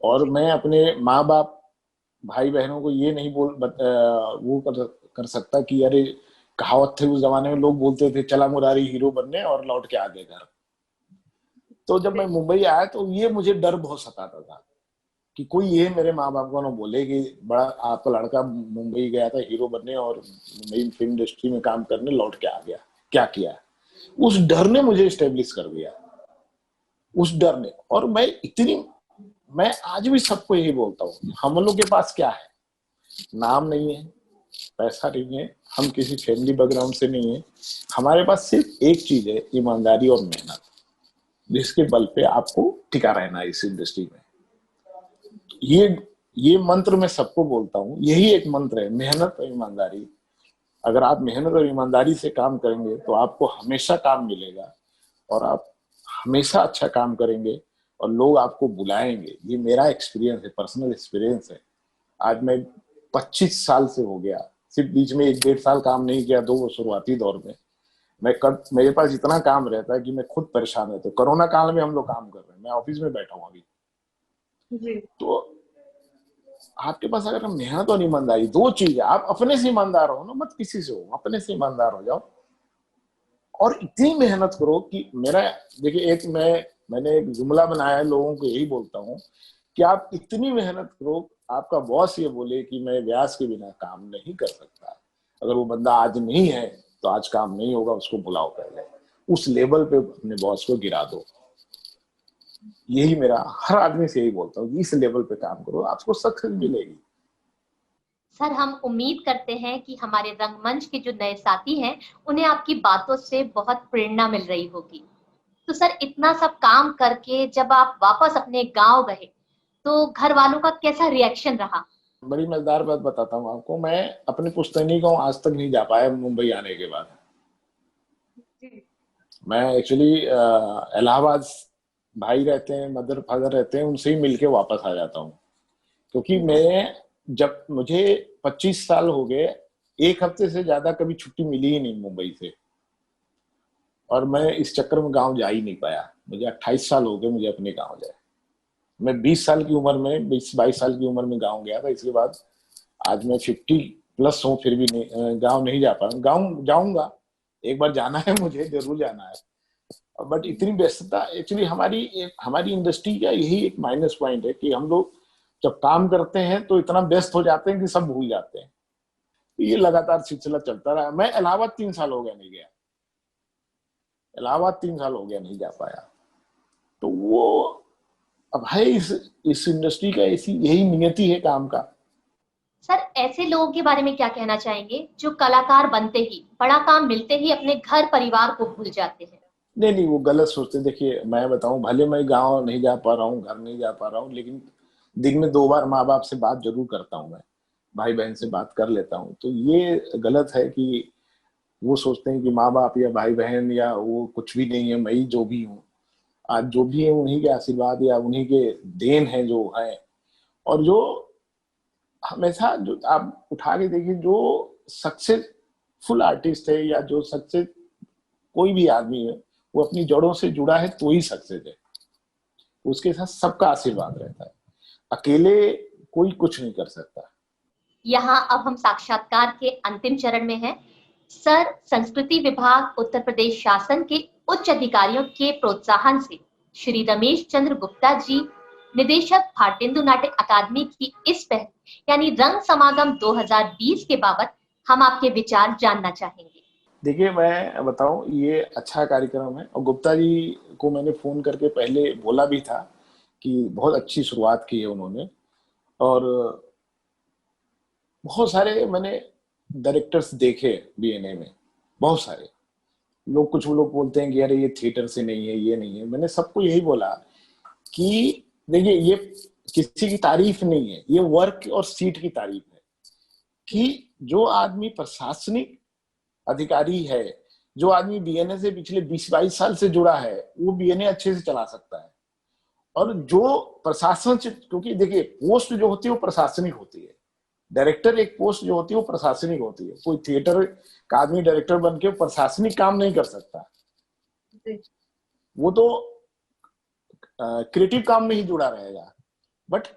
और मैं अपने माँ बाप भाई बहनों को ये नहीं वो कर सकता कि अरे, कहावत थे उस जमाने में, लोग बोलते थे चला मुरारी हीरो बनने और लौट के आ गए घर। तो जब मैं मुंबई आया तो ये मुझे डर बहुत सताता था कि कोई ये मेरे माँ बाप को ना बोले कि बड़ा आपका लड़का मुंबई गया था हीरो बनने और मुंबई फिल्म इंडस्ट्री में काम करने, लौट के आ गया, क्या किया। उस डर ने मुझे स्टेब्लिश कर दिया, उस डर ने। और मैं आज भी सबको यही बोलता हूँ, हम लोग के पास क्या है, नाम नहीं है, पैसा नहीं है, हम किसी फैमिली बैकग्राउंड से नहीं है, हमारे पास सिर्फ एक चीज है, ईमानदारी और मेहनत, जिसके बल पे आपको टिका रहना है इस इंडस्ट्री में। ये मंत्र मैं सबको बोलता हूँ, यही एक मंत्र है, मेहनत और ईमानदारी। अगर आप मेहनत और ईमानदारी से काम करेंगे तो आपको हमेशा काम मिलेगा और आप हमेशा अच्छा काम करेंगे और लोग आपको बुलाएंगे। ये मेरा एक्सपीरियंस है, पर्सनल एक्सपीरियंस है। आज मैं 25 साल से हो गया, सिर्फ बीच में 1-1.5 साल काम नहीं किया, 2 शुरुआती दौर में। मेरे पास इतना काम रहता है कि मैं खुद परेशान रहता हूँ। कोरोना काल में हम लोग काम कर रहे हैं, मैं ऑफिस में बैठा हूँ अभी। तो आपके पास अगर मेहनत और ईमानदारी, दो चीज है, आप अपने से ईमानदार हो ना, मत किसी से हो, अपने से ईमानदार हो जाओ और इतनी मेहनत करो कि मेरा, देखिए एक मैंने एक जुमला बनाया है, लोगों को यही बोलता हूँ कि आप इतनी मेहनत करो, आपका बॉस ये बोले कि मैं व्यास के बिना काम नहीं कर सकता, अगर वो बंदा आज नहीं है तो आज काम नहीं होगा, उसको बुलाओ पहले, उस लेवल पे अपने बॉस को गिरा दो। यही मेरा, हर आदमी से यही बोलता हूँ, इस लेवल पे काम करो, आपको सक्सेस मिलेगी। सर, हम उम्मीद करते हैं कि हमारे रंगमंच के जो नए साथी हैं उन्हें आपकी बातों से बहुत प्रेरणा मिल रही होगी। तो सर, इतना सब काम करके जब आप वापस अपने गांव गए तो घर वालों का कैसा रिएक्शन रहा? बड़ी मजेदार बात बताता हूँ आपको, मैं अपने पुश्तैनी गांव आज तक नहीं जा पाया मुंबई आने के बाद। मैं एक्चुअली इलाहाबाद, भाई रहते हैं, मदर फादर रहते हैं, उनसे ही मिलके वापस आ जाता हूँ, क्योंकि मैं, जब मुझे 25 साल हो गए, एक हफ्ते से ज्यादा कभी छुट्टी मिली ही नहीं मुंबई से, और मैं इस चक्कर में गांव जा ही नहीं पाया। मुझे 28 साल हो गए मुझे अपने गांव जाए। मैं 20 साल की उम्र में, 20-22 साल की उम्र में गांव गया था, इसके बाद आज मैं 50+ हूँ, फिर भी नहीं गांव नहीं जा पाया। गांव जाऊंगा, एक बार जाना है, मुझे जरूर जाना है, बट इतनी व्यस्तता, एक्चुअली हमारी इंडस्ट्री का यही एक माइनस पॉइंट है कि हम लोग जब काम करते हैं तो इतना व्यस्त हो जाते हैं कि सब भूल जाते हैं। तो ये लगातार सिलसिला चलता रहा। मैं इलाहाबाद 3 साल हो गया नहीं गया, इलाहाबाद 3 साल हो गया नहीं जा पाया। तो वो अब है, इस इंडस्ट्री का ऐसी यही नियति है काम का। सर, ऐसे लोगों के बारे में क्या कहना चाहेंगे जो कलाकार बनते ही, बड़ा काम मिलते ही अपने घर परिवार को भूल जाते हैं? नहीं नहीं, वो गलत सोचते। देखिए मैं बताऊं, भले मैं गांव नहीं जा पा रहा हूँ, घर नहीं जा पा रहा हूँ, लेकिन दिन में 2 बार माँ बाप से बात जरूर करता हूँ, मैं भाई बहन से बात कर लेता हूँ। तो ये गलत है कि वो सोचते हैं कि माँ बाप या भाई बहन या वो कुछ भी नहीं है, मैं ही जो भी हूँ, आज जो भी है उन्हीं के आशीर्वाद या उन्हीं के देन है जो है। और जो हमेशा, जो आप उठा के देखिए, जो सक्सेसफुल आर्टिस्ट है या जो सक्सेस कोई भी आदमी है, वो अपनी जड़ों से जुड़ा है तो ही सक्सेस है। उसके साथ सबका आशीर्वाद रहता है, अकेले कोई कुछ नहीं कर सकता। यहाँ अब हम साक्षात्कार के अंतिम चरण में हैं। सर, संस्कृति विभाग उत्तर प्रदेश शासन के उच्च अधिकारियों के प्रोत्साहन से श्री रमेश चंद्र गुप्ता जी, निदेशक भारतेंदु नाट्य अकादमी की इस पहल यानी रंग समागम 2020 के बाबत हम आपके विचार जानना चाहेंगे। देखिए मैं बताऊं, ये अच्छा कार्यक्रम है, और गुप्ता जी को मैंने फोन करके पहले बोला भी था कि बहुत अच्छी शुरुआत की है उन्होंने। और बहुत सारे मैंने डायरेक्टर्स देखे बीएनए में, बहुत सारे लोग, कुछ लोग बोलते हैं कि अरे ये थिएटर से नहीं है, ये नहीं है। मैंने सबको यही बोला कि देखिए, ये किसी की तारीफ नहीं है, ये वर्क और सीट की तारीफ है कि जो आदमी प्रशासनिक अधिकारी है, जो आदमी बीएनए से पिछले 20-22 साल से जुड़ा है, वो बीएनए अच्छे से चला सकता है। और जो प्रशासन से, क्योंकि देखिए पोस्ट जो होती है वो प्रशासनिक होती है, डायरेक्टर एक पोस्ट जो होती है वो प्रशासनिक होती है। कोई थिएटर का आदमी डायरेक्टर बन के प्रशासनिक काम नहीं कर सकता, वो तो क्रिएटिव काम में ही जुड़ा रहेगा। बट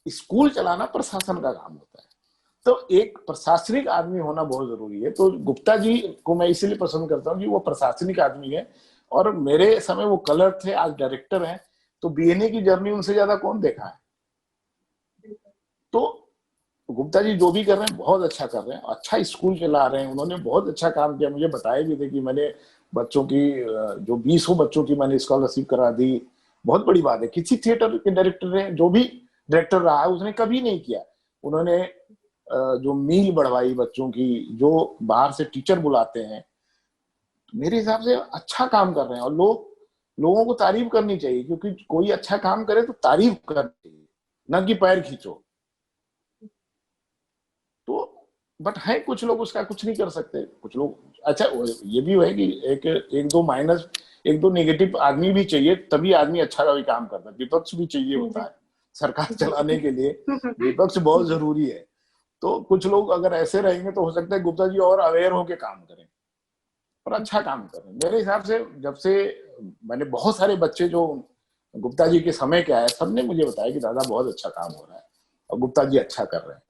स्कूल चलाना प्रशासन का काम होता है, तो एक प्रशासनिक आदमी होना बहुत जरूरी है। तो गुप्ता जी को मैं इसीलिए पसंद करता हूँ कि वो प्रशासनिक आदमी है, और मेरे समय वो कलर थे, आज डायरेक्टर हैं। तो बीएनए की जर्नी उनसे ज्यादा कौन देखा है। तो गुप्ता जी जो भी कर रहे हैं बहुत अच्छा कर रहे हैं, अच्छा स्कूल चला रहे हैं, उन्होंने बहुत अच्छा काम किया। मुझे बताया भी थे कि मैंने बच्चों की, जो 20 बच्चों की मैंने स्कॉलरशिप करा दी। बहुत बड़ी बात है, किसी थिएटर के डायरेक्टर ने, जो भी डायरेक्टर रहा है, उसने कभी नहीं किया। उन्होंने जो मील बढ़वाई बच्चों की, जो बाहर से टीचर बुलाते हैं, मेरे हिसाब से अच्छा काम कर रहे हैं। और लोगों को तारीफ करनी चाहिए, क्योंकि कोई अच्छा काम करे तो तारीफ करनी चाहिए, न कि पैर खींचो। तो बट है कुछ लोग उसका कुछ नहीं कर सकते, कुछ लोग। अच्छा ये भी है कि एक दो नेगेटिव आदमी भी चाहिए, तभी आदमी अच्छा भी काम करता है। विपक्ष भी चाहिए होता है सरकार चलाने के लिए, विपक्ष बहुत जरूरी है। तो कुछ लोग अगर ऐसे रहेंगे तो हो सकता है गुप्ता जी और अवेयर होके काम करें और अच्छा काम करें। मेरे हिसाब से जब से मैंने, बहुत सारे बच्चे जो गुप्ता जी के समय के आए, सबने मुझे बताया कि दादा बहुत अच्छा काम हो रहा है। और गुप्ता जी अच्छा कर रहे हैं।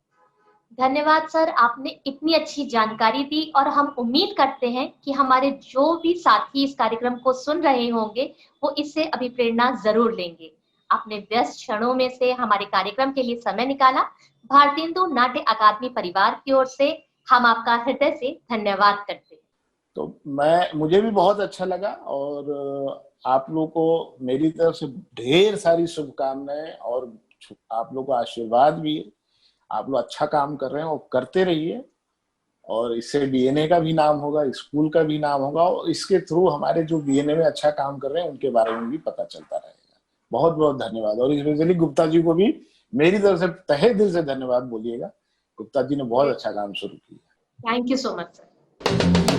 धन्यवाद सर, आपने इतनी अच्छी जानकारी दी और हम उम्मीद करते हैं कि हमारे जो भी साथी इस कार्यक्रम को सुन रहे होंगे वो इससे अभिप्रेरणा जरूर लेंगे। आपने व्यस्त क्षणों में से हमारे कार्यक्रम के लिए समय निकाला। भारतेंदु नाट्य अकादमी परिवार की ओर से हम आपका हृदय से धन्यवाद करते हैं। तो मुझे भी बहुत अच्छा लगा और आप लोगों को मेरी तरफ से ढेर सारी शुभकामनाएं और आप लोगों का आशीर्वाद भी है। आप लोग अच्छा काम कर रहे हैं और करते रहिए, और इससे बीएनए का भी नाम होगा, स्कूल का भी नाम होगा, और इसके थ्रू हमारे जो बीएनए में अच्छा काम कर रहे हैं उनके बारे में भी पता चलता रहेगा। बहुत बहुत धन्यवाद। और स्पेशली गुप्ता जी को भी मेरी तरफ से तहे दिल से धन्यवाद बोलिएगा। गुप्ता जी ने बहुत अच्छा काम शुरू किया। Thank you so much sir.